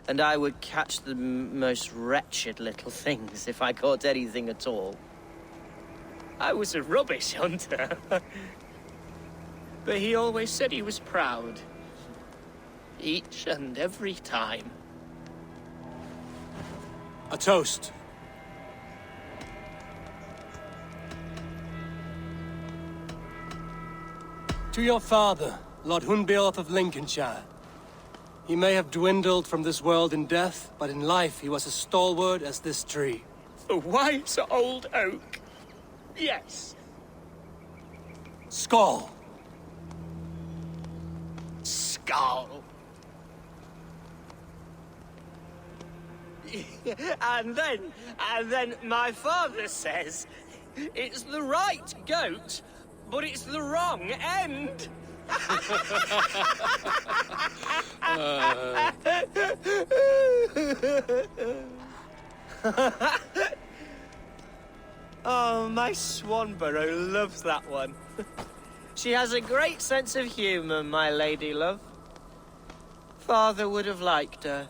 and I would catch the most wretched little things if I caught anything at all. I was a rubbish hunter. But he always said he was proud. Each and every time. A toast. To your father, Lord Hunbeorth of Lincolnshire. He may have dwindled from this world in death, but in life he was as stalwart as this tree. A wise old oak. Yes. Skull. Skull. And then my father says it's the right goat, but it's the wrong end. Oh, my Swanborough loves that one. She has a great sense of humour, my lady love. Father would have liked her.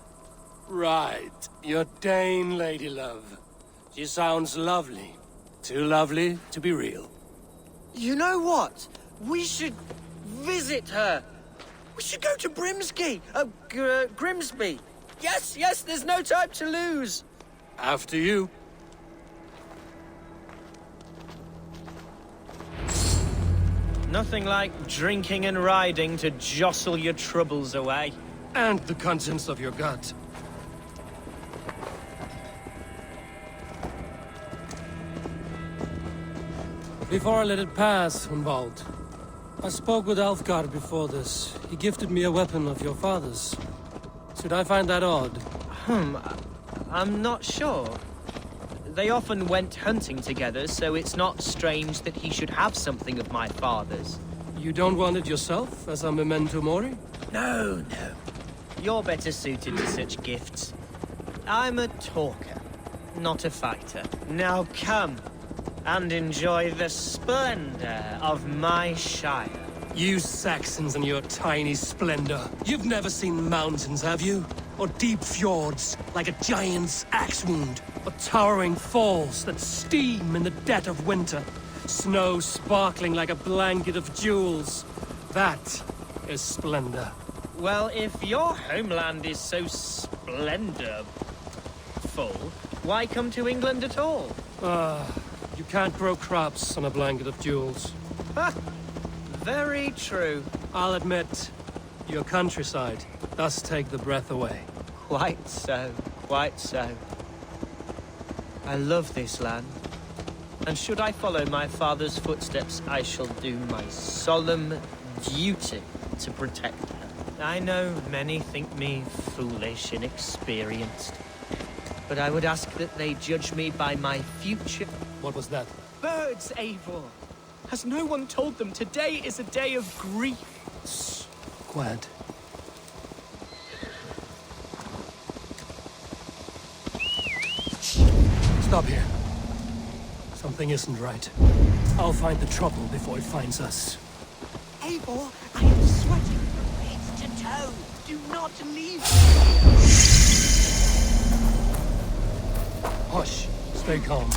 Right. Your Dane lady love. She sounds lovely. Too lovely to be real. You know what? We should visit her. We should go to Grimsby. Yes, there's no time to lose. After you. Nothing like drinking and riding to jostle your troubles away. And the contents of your gut. Before I let it pass, Hunwald, I spoke with Alfgard before this. He gifted me a weapon of your father's. Should I find that odd? I'm not sure. They often went hunting together, so it's not strange that he should have something of my father's. You don't want it yourself, as a memento mori? No. You're better suited to such gifts. I'm a talker, not a fighter. Now come and enjoy the splendor of my shire. You Saxons and your tiny splendor. You've never seen mountains, have you? Or deep fjords, like a giant's axe wound? Or towering falls that steam in the dead of winter? Snow sparkling like a blanket of jewels? That is splendor. Well, if your homeland is so splendorful, why come to England at all? You can't grow crops on a blanket of jewels. Ha! Very true. I'll admit, your countryside does take the breath away. Quite so. I love this land. And should I follow my father's footsteps, I shall do my solemn duty to protect her. I know many think me foolish, inexperienced. But I would ask that they judge me by my future. What was that? Birds, Eivor! Has no one told them today is a day of grief? Quiet. Stop here. Something isn't right. I'll find the trouble before it finds us. Eivor, I am sweating from head to toe. Do not leave me. Hush. Stay calm.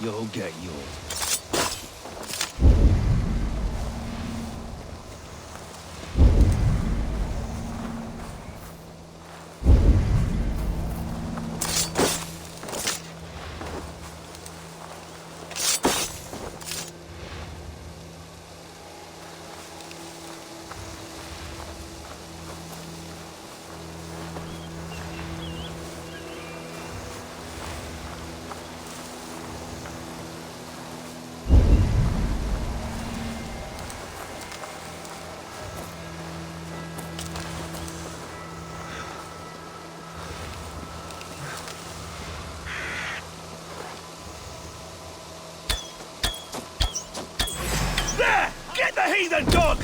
You'll get yours. There! Get the heathen dog!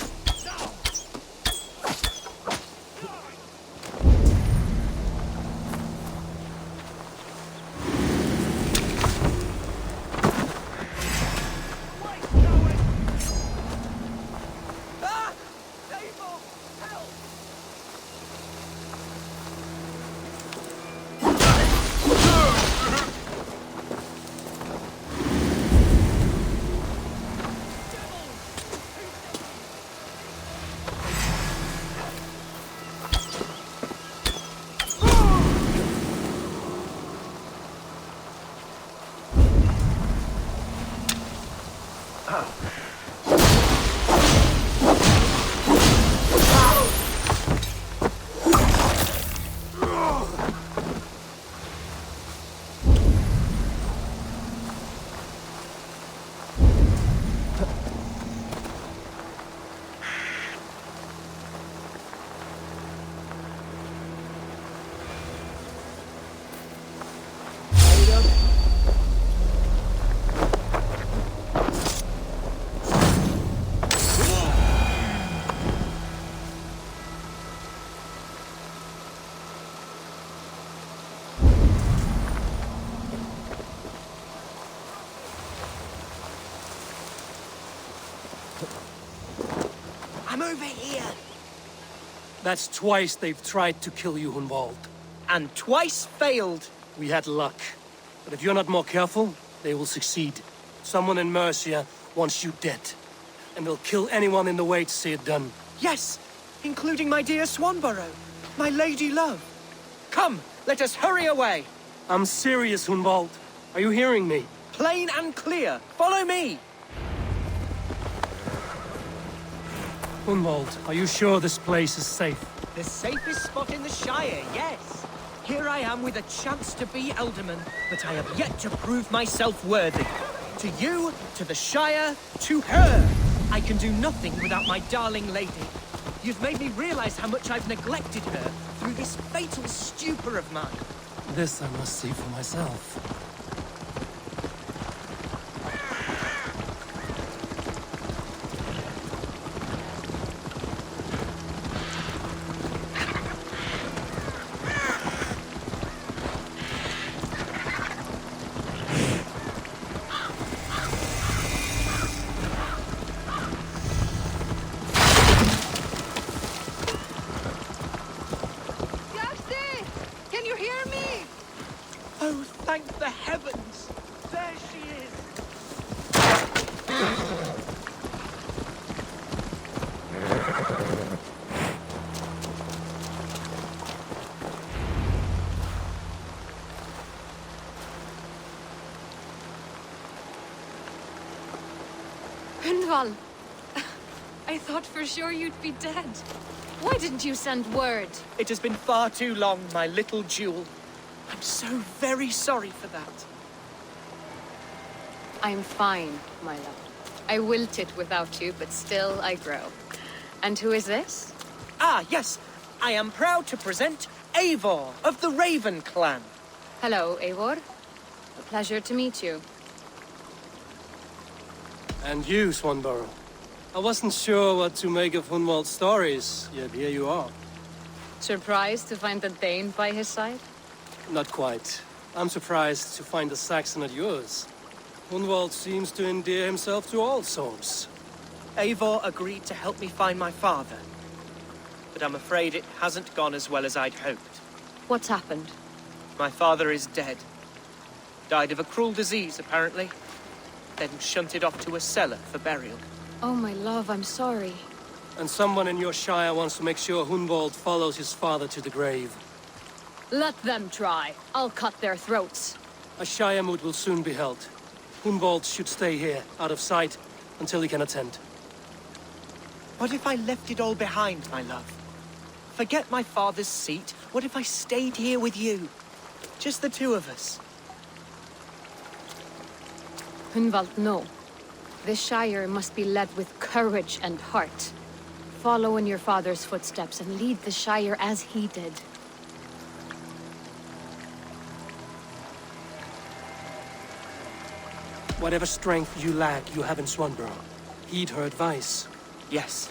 I'm over here. That's twice they've tried to kill you, Hunwald. And twice failed. We had luck. But if you're not more careful, they will succeed. Someone in Mercia wants you dead. And they'll kill anyone in the way to see it done. Yes, including my dear Swanborough, my lady love. Come, let us hurry away. I'm serious, Hunwald. Are you hearing me? Plain and clear. Follow me. Hunwald, are you sure this place is safe? The safest spot in the Shire, yes. Here I am with a chance to be Alderman, but I have yet to prove myself worthy. To you, to the Shire, to her. I can do nothing without my darling lady. You've made me realize how much I've neglected her through this fatal stupor of mine. This I must see for myself. Oh, thank the heavens! There she is! Hunwald! I thought for sure you'd be dead. Why didn't you send word? It has been far too long, my little jewel. I'm so very sorry for that. I'm fine, my love. I wilted without you, but still I grow. And who is this? Ah, yes. I am proud to present Eivor of the Raven clan. Hello, Eivor. A pleasure to meet you. And you, Swanborough. I wasn't sure what to make of Hunwald's stories, yet here you are. Surprised to find a Dane by his side? Not quite. I'm surprised to find a Saxon at yours. Hunwald seems to endear himself to all souls. Eivor agreed to help me find my father. But I'm afraid it hasn't gone as well as I'd hoped. What's happened? My father is dead. Died of a cruel disease, apparently. Then shunted off to a cellar for burial. Oh, my love, I'm sorry. And someone in your shire wants to make sure Hunwald follows his father to the grave. Let them try. I'll cut their throats. A shire moot will soon be held. Hunwald should stay here, out of sight, until he can attend. What if I left it all behind, my love? Forget my father's seat. What if I stayed here with you? Just the two of us. Hunwald, no. This Shire must be led with courage and heart. Follow in your father's footsteps and lead the Shire as he did. Whatever strength you lack, you have in Swanborough. Heed her advice. Yes.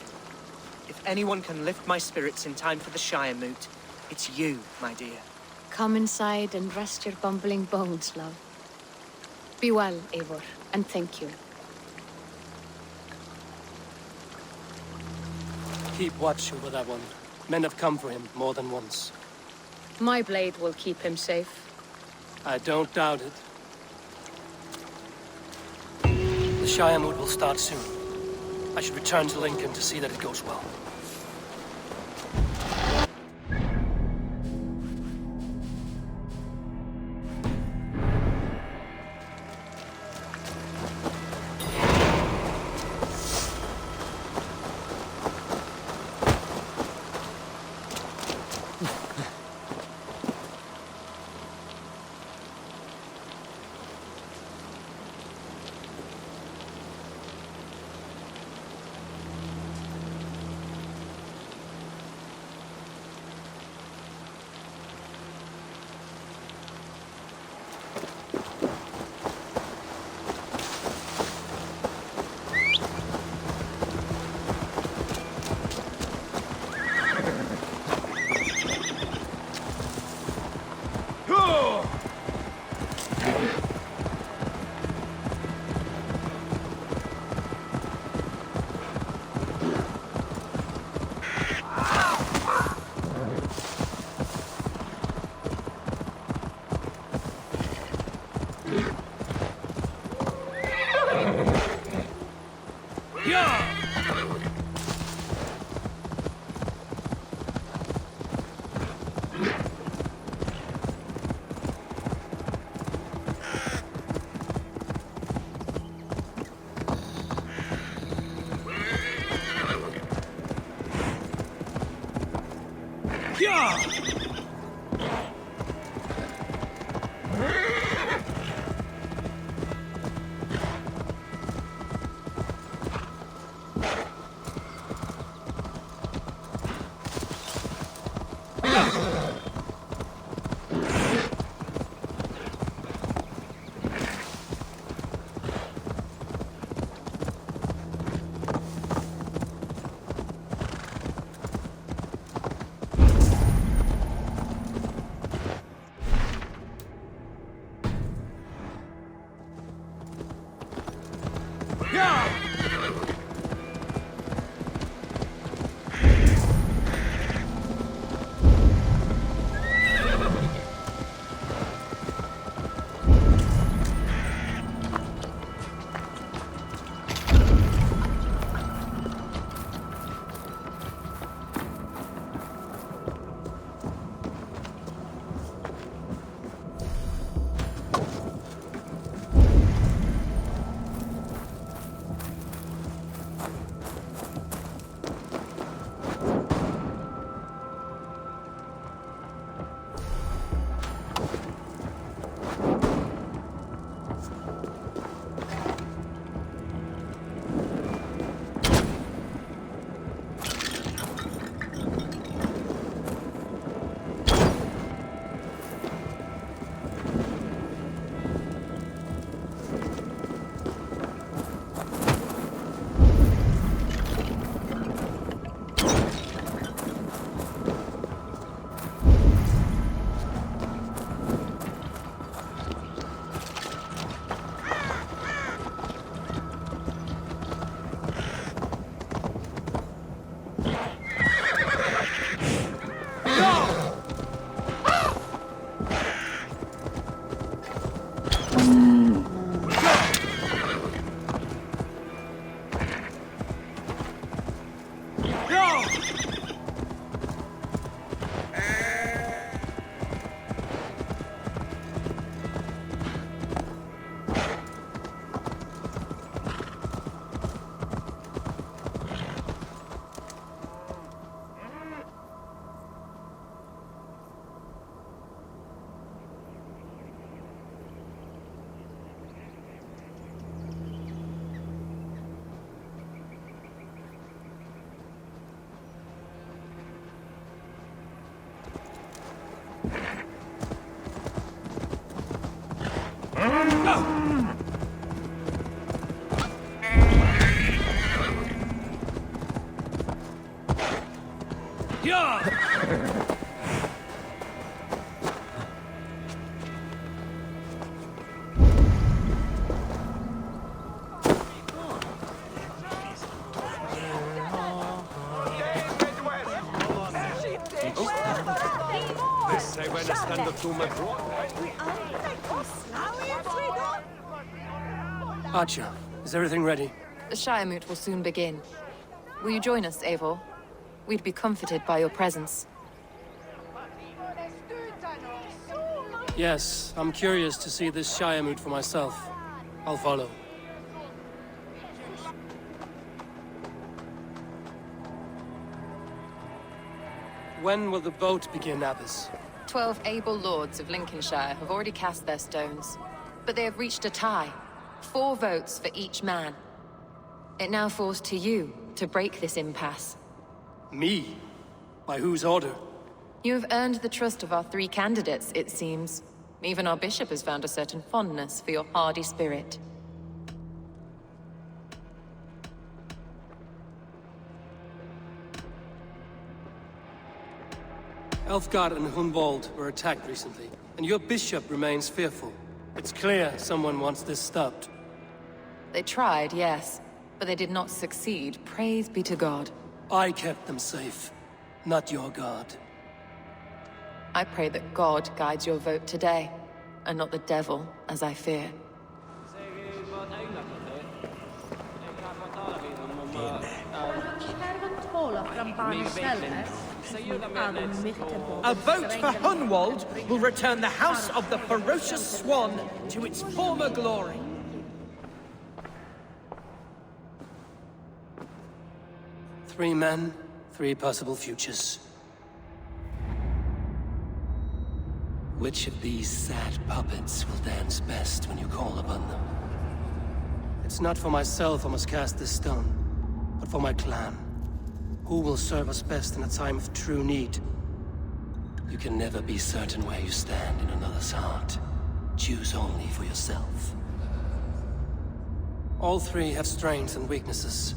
If anyone can lift my spirits in time for the Shire moot, it's you, my dear. Come inside and rest your bumbling bones, love. Be well, Eivor, and thank you. Keep watch over that one. Men have come for him more than once. My blade will keep him safe. I don't doubt it. The Shire moot will start soon. I should return to Lincoln to see that it goes well. Say when I stand up to my Archer, is everything ready? The Shire Moot will soon begin. Will you join us, Eivor? We'd be comforted by your presence. Yes, I'm curious to see this Shire Moot for myself. I'll follow. When will the vote begin, Abbess? 12 able lords of Lincolnshire have already cast their stones, but they have reached a tie. 4 votes for each man. It now falls to you to break this impasse. Me? By whose order? You have earned the trust of our 3 candidates, it seems. Even our bishop has found a certain fondness for your hardy spirit. Elfgard and Hunwald were attacked recently, and your bishop remains fearful. It's clear someone wants this stopped. They tried, yes, but they did not succeed. Praise be to God. I kept them safe, not your god. I pray that God guides your vote today, and not the devil, as I fear. A vote for Hunwald will return the House of the Ferocious Swan to its former glory. Three men, 3 possible futures. Which of these sad puppets will dance best when you call upon them? It's not for myself I must cast this stone, but for my clan. Who will serve us best in a time of true need? You can never be certain where you stand in another's heart. Choose only for yourself. All three have strengths and weaknesses.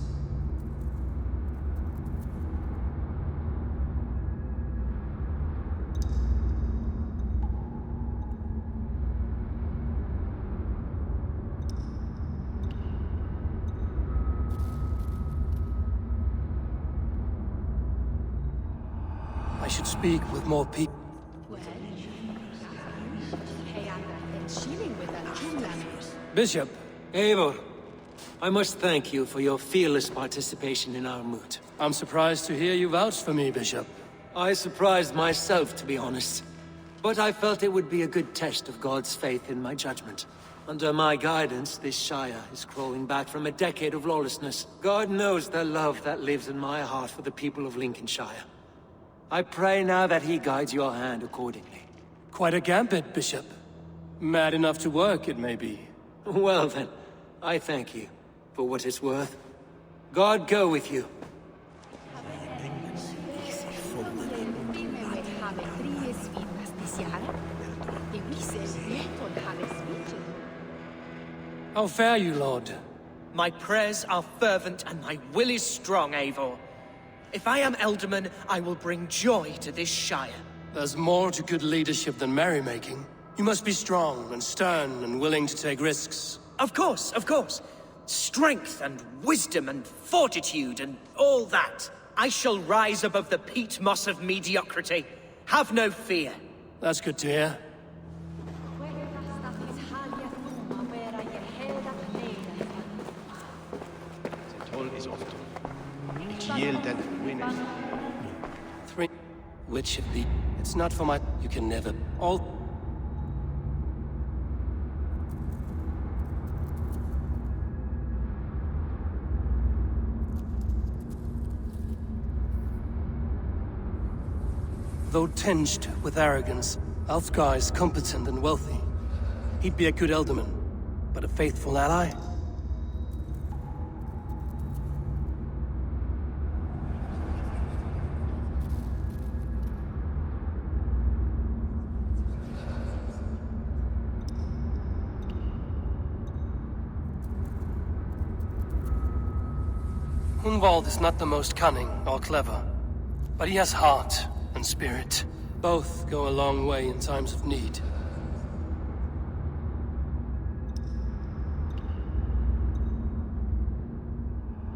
I should speak with more people. Bishop. Eivor, I must thank you for your fearless participation in our moot. I'm surprised to hear you vouch for me, Bishop. I surprised myself, to be honest. But I felt it would be a good test of God's faith in my judgment. Under my guidance, this Shire is crawling back from a decade of lawlessness. God knows the love that lives in my heart for the people of Lincolnshire. I pray now that he guides your hand accordingly. Quite a gambit, Bishop. Mad enough to work, it may be. Well then, I thank you for what it's worth. God go with you. How fare you, Lord? My prayers are fervent and my will is strong, Eivor. If I am Elderman, I will bring joy to this Shire. There's more to good leadership than merrymaking. You must be strong and stern and willing to take risks. Of course, of course. Strength and wisdom and fortitude and all that. I shall rise above the peat moss of mediocrity. Have no fear. That's good to hear. Three. Which of the... It's not for my... You can never... All... Though tinged with arrogance, Alfgar is competent and wealthy. He'd be a good Elderman, but a faithful ally. Hunwald is not the most cunning or clever, but he has heart and spirit. Both go a long way in times of need.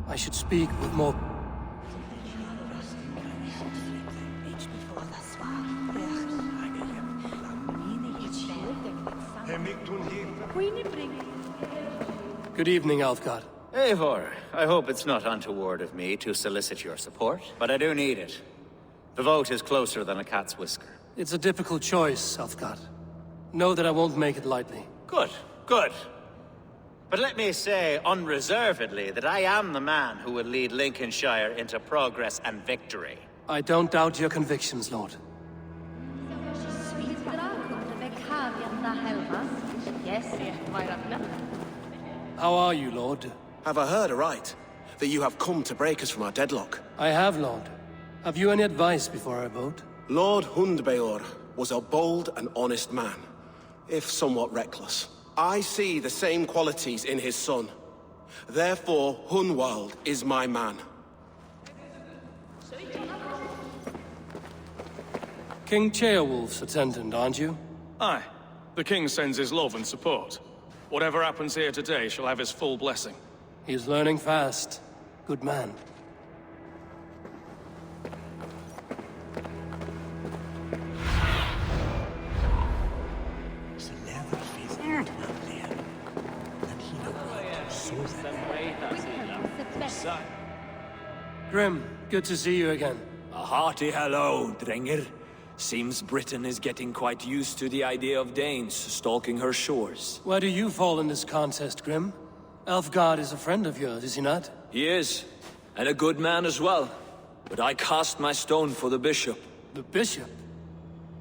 I should speak with more... Good evening, Alfgar. Eivor, I hope it's not untoward of me to solicit your support, but I do need it. The vote is closer than a cat's whisker. It's a difficult choice, Alfgar. Know that I won't make it lightly. Good, good. But let me say unreservedly that I am the man who will lead Lincolnshire into progress and victory. I don't doubt your convictions, Lord. How are you, Lord? Have I heard aright? That you have come to break us from our deadlock? I have, Lord. Have you any advice before I vote? Lord Hundbeor was a bold and honest man, if somewhat reckless. I see the same qualities in his son. Therefore, Hunwald is my man. King Ceolwulf's attendant, aren't you? Aye. The king sends his love and support. Whatever happens here today shall have his full blessing. He's learning fast. Good man. Grim, good to see you again. A hearty hello, Drenger. Seems Britain is getting quite used to the idea of Danes stalking her shores. Where do you fall in this contest, Grim? Alfgar is a friend of yours, is he not? He is, and a good man as well. But I cast my stone for the bishop. The bishop?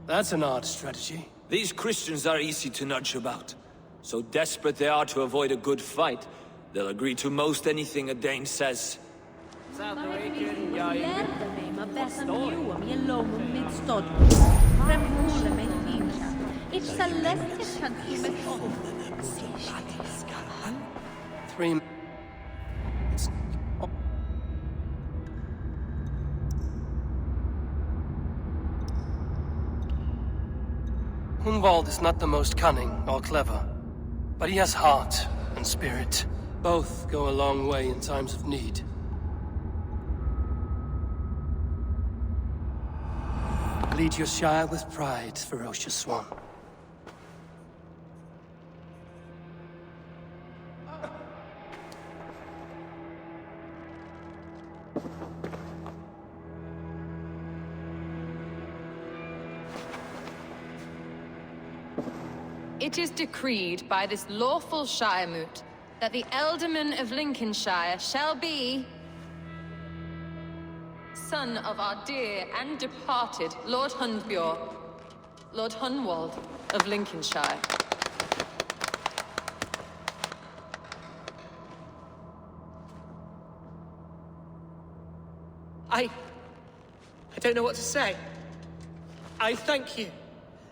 That's an odd strategy. These Christians are easy to nudge about. So desperate they are to avoid a good fight, they'll agree to most anything a Dane says. Hunwald is not the most cunning or clever, but he has heart and spirit. Both go a long way in times of need. Lead your Shire with pride, ferocious swan. It is decreed by this lawful Shiremoot that the Ealdorman of Lincolnshire shall be son of our dear and departed Lord Hundbjorn, Lord Hunwald of Lincolnshire. I don't know what to say. I thank you.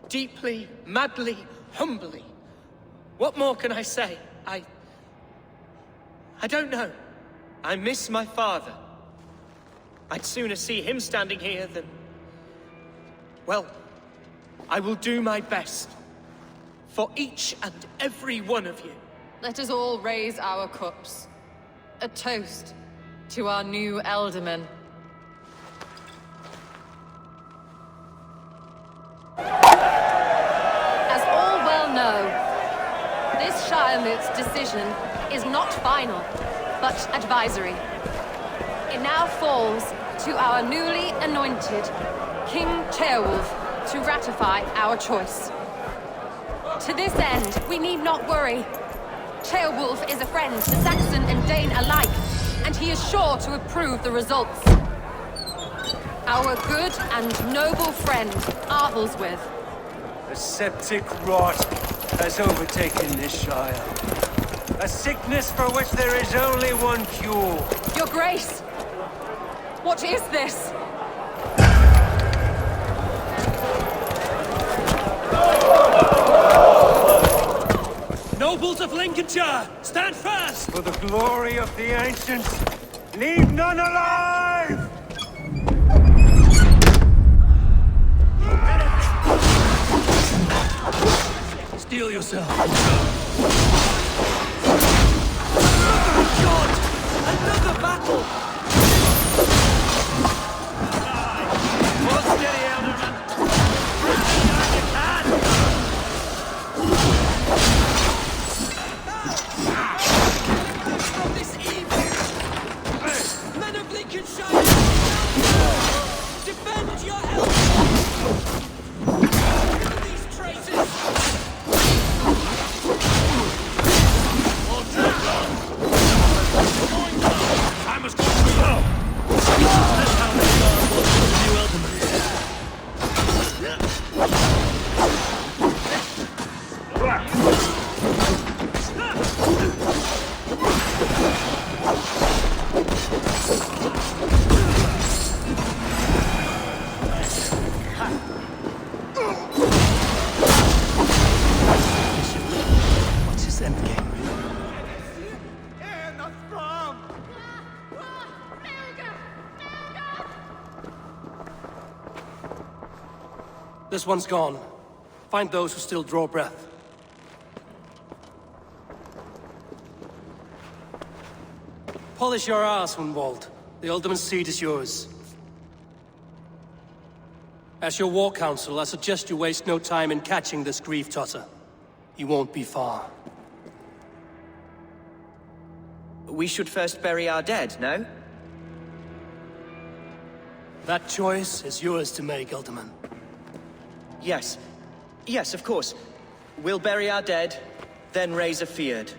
Deeply, madly, humbly. What more can I say? I don't know. I miss my father. I'd sooner see him standing here than... Well, I will do my best. For each and every one of you. Let us all raise our cups. A toast to our new Ealdorman. As all well know, this Shiremoot's decision is not final, but advisory. It now falls to our newly anointed King Ceolwulf to ratify our choice. To this end, we need not worry. Ceolwulf is a friend to Saxon and Dane alike, and he is sure to approve the results. Our good and noble friend, Arthelswith. A septic rot has overtaken this Shire. A sickness for which there is only one cure. Your Grace! What is this? Nobles of Lincolnshire, stand fast! For the glory of the ancients, leave none alive! Steel yourself. God! Another battle! Hold steady, Ealdorman. Behind you can! From this evil! Men of Lincolnshire! Defend your elders! Kill these traitors! I must go through now. That's how the God was for the new Ealdorman. What's his endgame? This one's gone. Find those who still draw breath. Polish your ass, Hunwald. The Alderman's seat is yours. As your war council, I suggest you waste no time in catching this grief-totter. He won't be far. We should first bury our dead, no? That choice is yours to make, Ealdorman. Yes. Yes, of course. We'll bury our dead, then raise a feard.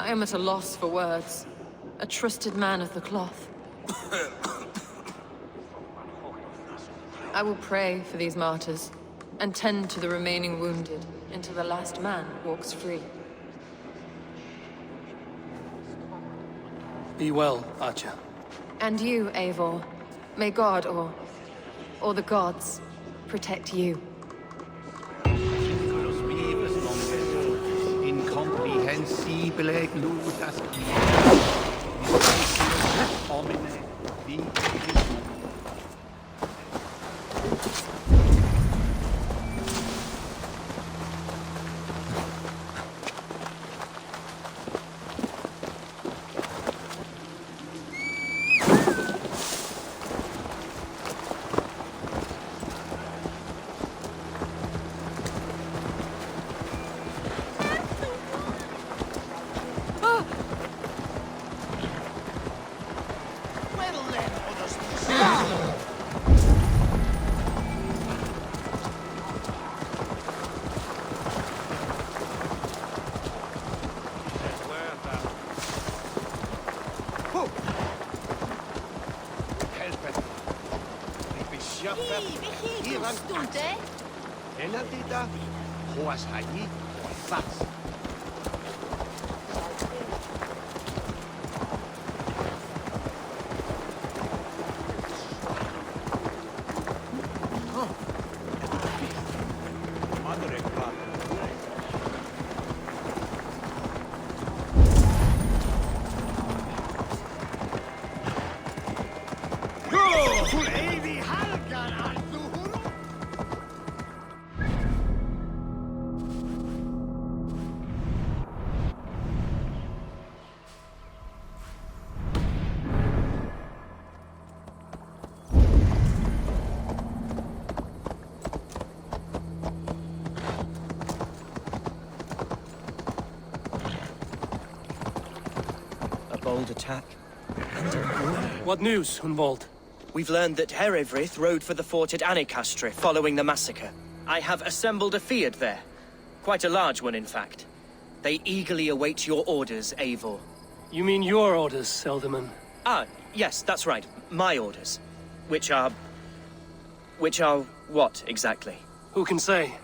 I am at a loss for words. A trusted man of the cloth. I will pray for these martyrs, and tend to the remaining wounded until the last man walks free. Be well, Archer. And you, Eivor. May God, or the gods, protect you. Incomprehensibile glutas homine Enatita, Hoas Hayi, Fats. Bold attack. What news, Hunwald? We've learned that Herivryth rode for the fort at Annikastre following the massacre. I have assembled a Field there. Quite a large one, in fact. They eagerly await your orders, Eivor. You mean your orders, Elderman? Ah, yes, that's right. My orders. Which are what, exactly? Who can say?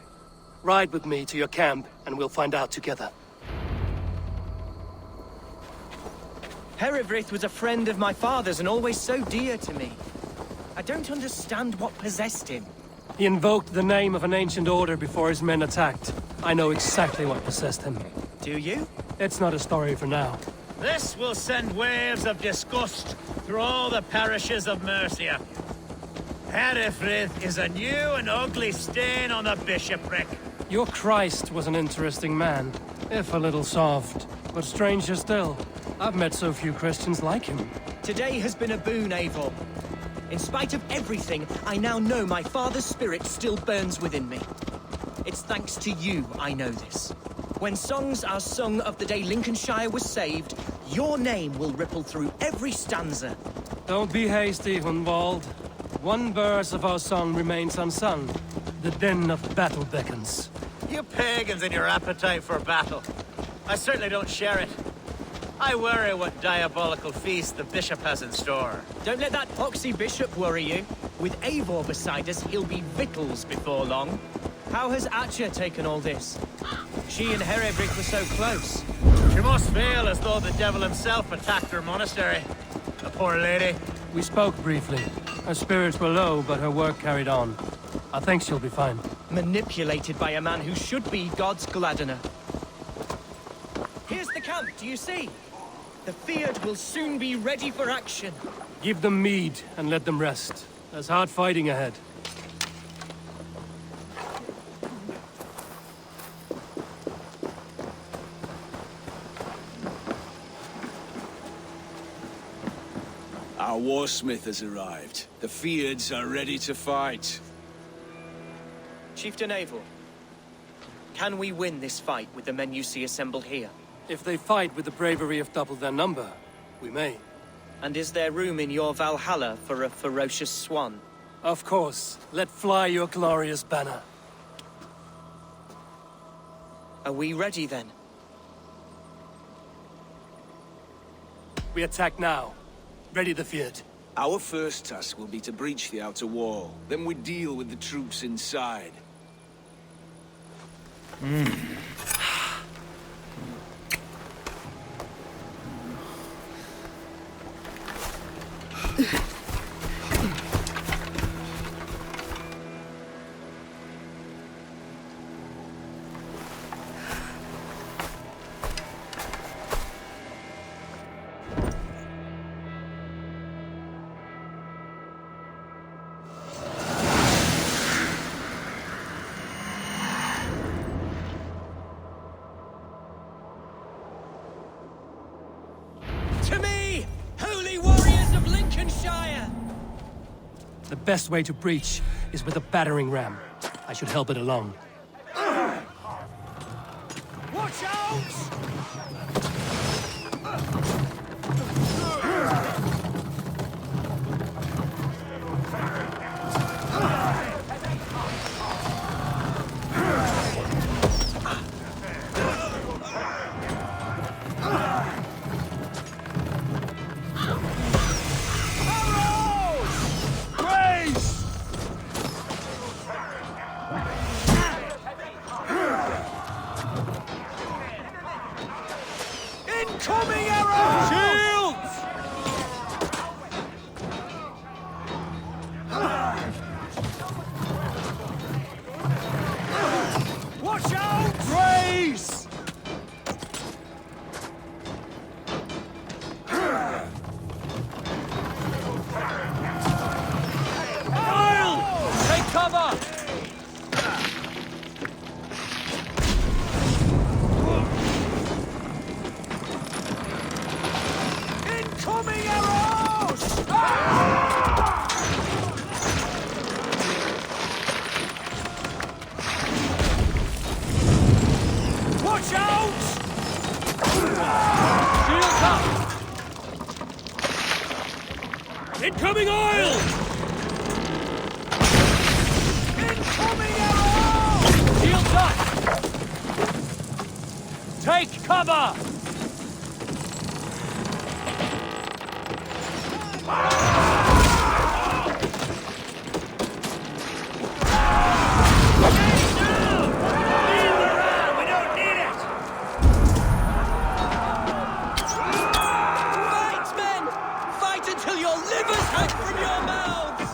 Ride with me to your camp, and we'll find out together. Herivryth was a friend of my father's and always so dear to me. I don't understand what possessed him. He invoked the name of an ancient order before his men attacked. I know exactly what possessed him. Do you? It's not a story for now. This will send waves of disgust through all the parishes of Mercia. Herefrith is a new and ugly stain on the bishopric. Your Christ was an interesting man, if a little soft. But stranger still, I've met so few Christians like him. Today has been a boon, Eivor. In spite of everything, I now know my father's spirit still burns within me. It's thanks to you I know this. When songs are sung of the day Lincolnshire was saved, your name will ripple through every stanza. Don't be hasty, Hunwald. One verse of our song remains unsung. The din of battle beckons. You pagans and your appetite for battle. I certainly don't share it. I worry what diabolical feast the bishop has in store. Don't let that poxy bishop worry you. With Eivor beside us, he'll be victuals before long. How has Atcha taken all this? She and Herivryth were so close. She must feel as though the devil himself attacked her monastery. The poor lady. We spoke briefly. Her spirits were low, but her work carried on. I think she'll be fine. Manipulated by a man who should be God's gladdener. Here's the camp, do you see? The Field will soon be ready for action. Give them mead and let them rest. There's hard fighting ahead. Our warsmith has arrived. The Fields are ready to fight. Chieftain Eivor, can we win this fight with the men you see assembled here? If they fight with the bravery of double their number, we may. And is there room in your Valhalla for a ferocious swan? Of course. Let fly your glorious banner. Are we ready then? We attack now. Ready the field. Our first task will be to breach the outer wall. Then we deal with the troops inside. To me, holy warriors of Lincolnshire! The best way to breach is with a battering ram. I should help it along. Watch out! Incoming arrows! Shields! Watch out! Grace! Take cover! Incoming arrows! Watch out! Shields up! Incoming oil! Incoming arrows! Shields up! Take cover! Fight, men! Fight until your livers hang from your mouths!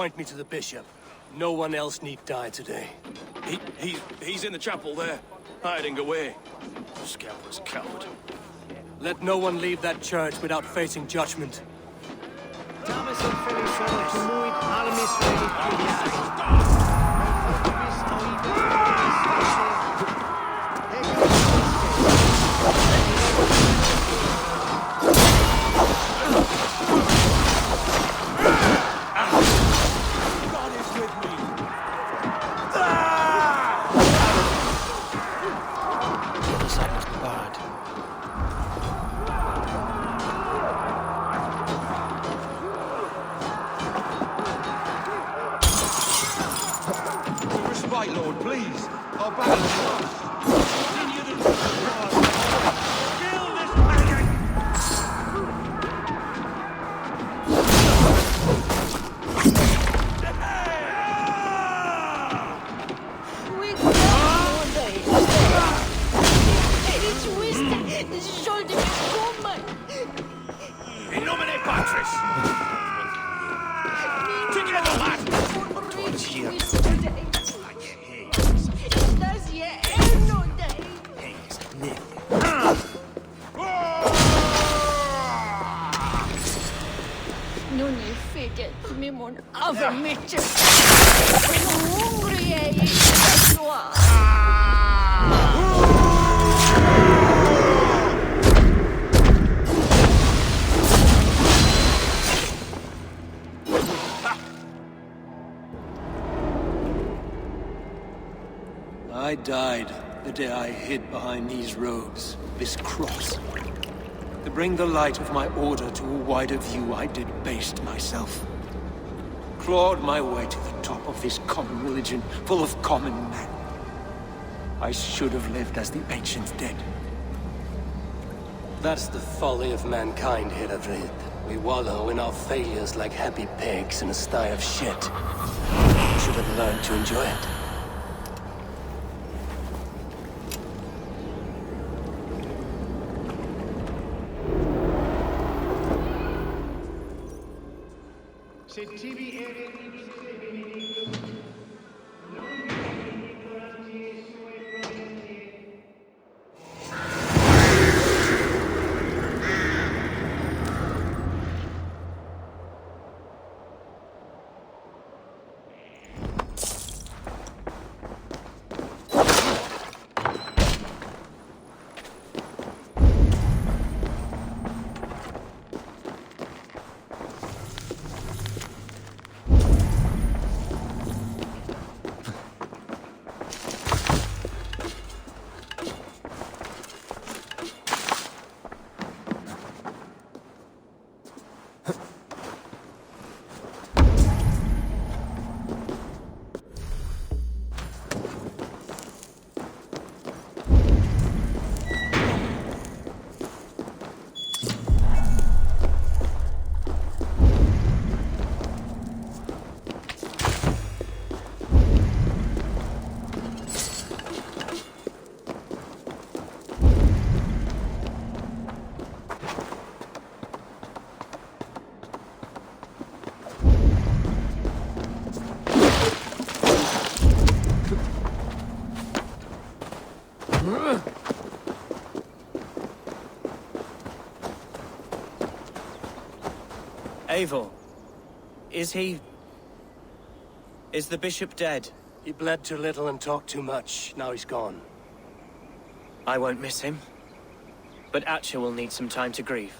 point me to the bishop. No one else need die today. He's in the chapel there, hiding away. Scamper's coward. Let no one leave that church without facing judgment. Respite, Lord, please. Our battle is lost. Continue the kill this pagan! In nomine Patris! Together, lad! Towards here. Non è fedez, mimon avamice. Hungry, I died the day I hid behind these robes, this cross. To bring the light of my order to a wider view, I did baste myself. Clawed my way to the top of this common religion, full of common men. I should have lived as the ancient dead. That's the folly of mankind, Herefrid. We wallow in our failures like happy pigs in a sty of shit. We should have learned to enjoy it. Se tibi Eivor, is he... is the bishop dead? He bled too little and talked too much. Now he's gone. I won't miss him. But Atcha will need some time to grieve.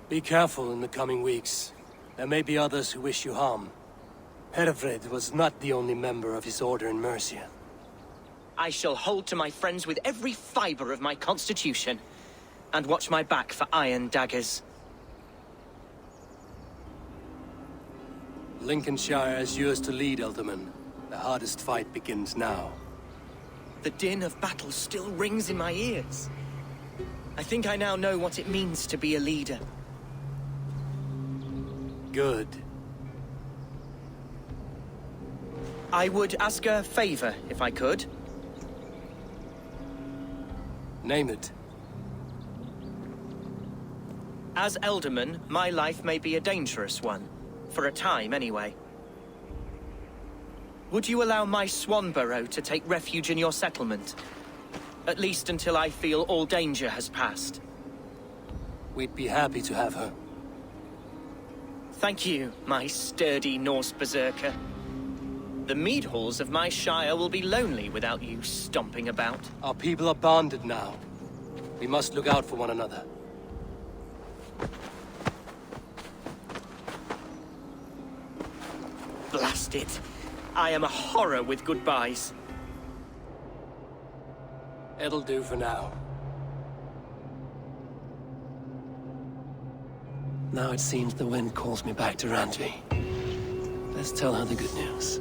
Be careful in the coming weeks. There may be others who wish you harm. Herefrid was not the only member of his order in Mercia. I shall hold to my friends with every fiber of my constitution, and watch my back for iron daggers. Lincolnshire is yours to lead, Elderman. The hardest fight begins now. The din of battle still rings in my ears. I think I now know what it means to be a leader. Good. I would ask a favor, if I could. Name it. As Elderman, my life may be a dangerous one. For a time, anyway. Would you allow my swan burrow to take refuge in your settlement? At least until I feel all danger has passed. We'd be happy to have her. Thank you, my sturdy Norse berserker. The mead halls of my shire will be lonely without you stomping about. Our people are bonded now. We must look out for one another. Blast it. I am a horror with goodbyes. It'll do for now. Now it seems the wind calls me back to Randvi. Let's tell her the good news.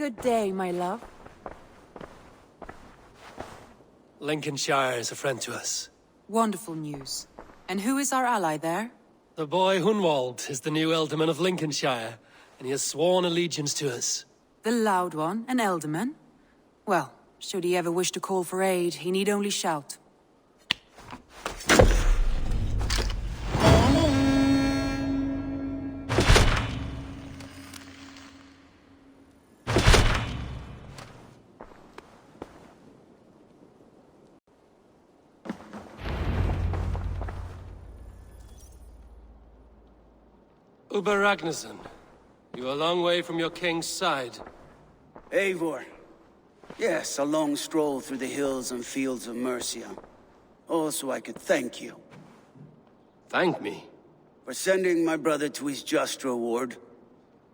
Good day, my love. Lincolnshire is a friend to us. Wonderful news. And who is our ally there? The boy Hunwald is the new Ealdorman of Lincolnshire, and he has sworn allegiance to us. The loud one, an Ealdorman? Well, should he ever wish to call for aid, he need only shout. Uber Ragnarsson, you are a long way from your king's side. Eivor, Yes, a long stroll through the hills and fields of Mercia. Also, I could thank you. Thank me? For sending my brother to his just reward.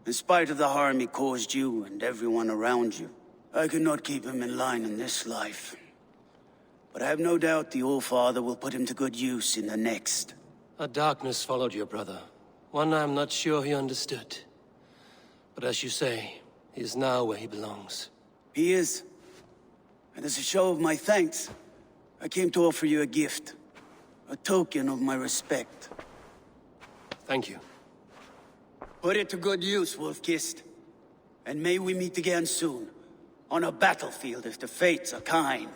In spite of the harm he caused you and everyone around you, I could not keep him in line in this life. But I have no doubt the Old Father will put him to good use in the next. A darkness followed your brother. One I'm not sure he understood. But as you say, he is now where he belongs. He is. And as a show of my thanks, I came to offer you a gift. A token of my respect. Thank you. Put it to good use, Wolf-Kissed. And may we meet again soon. On a battlefield if the fates are kind.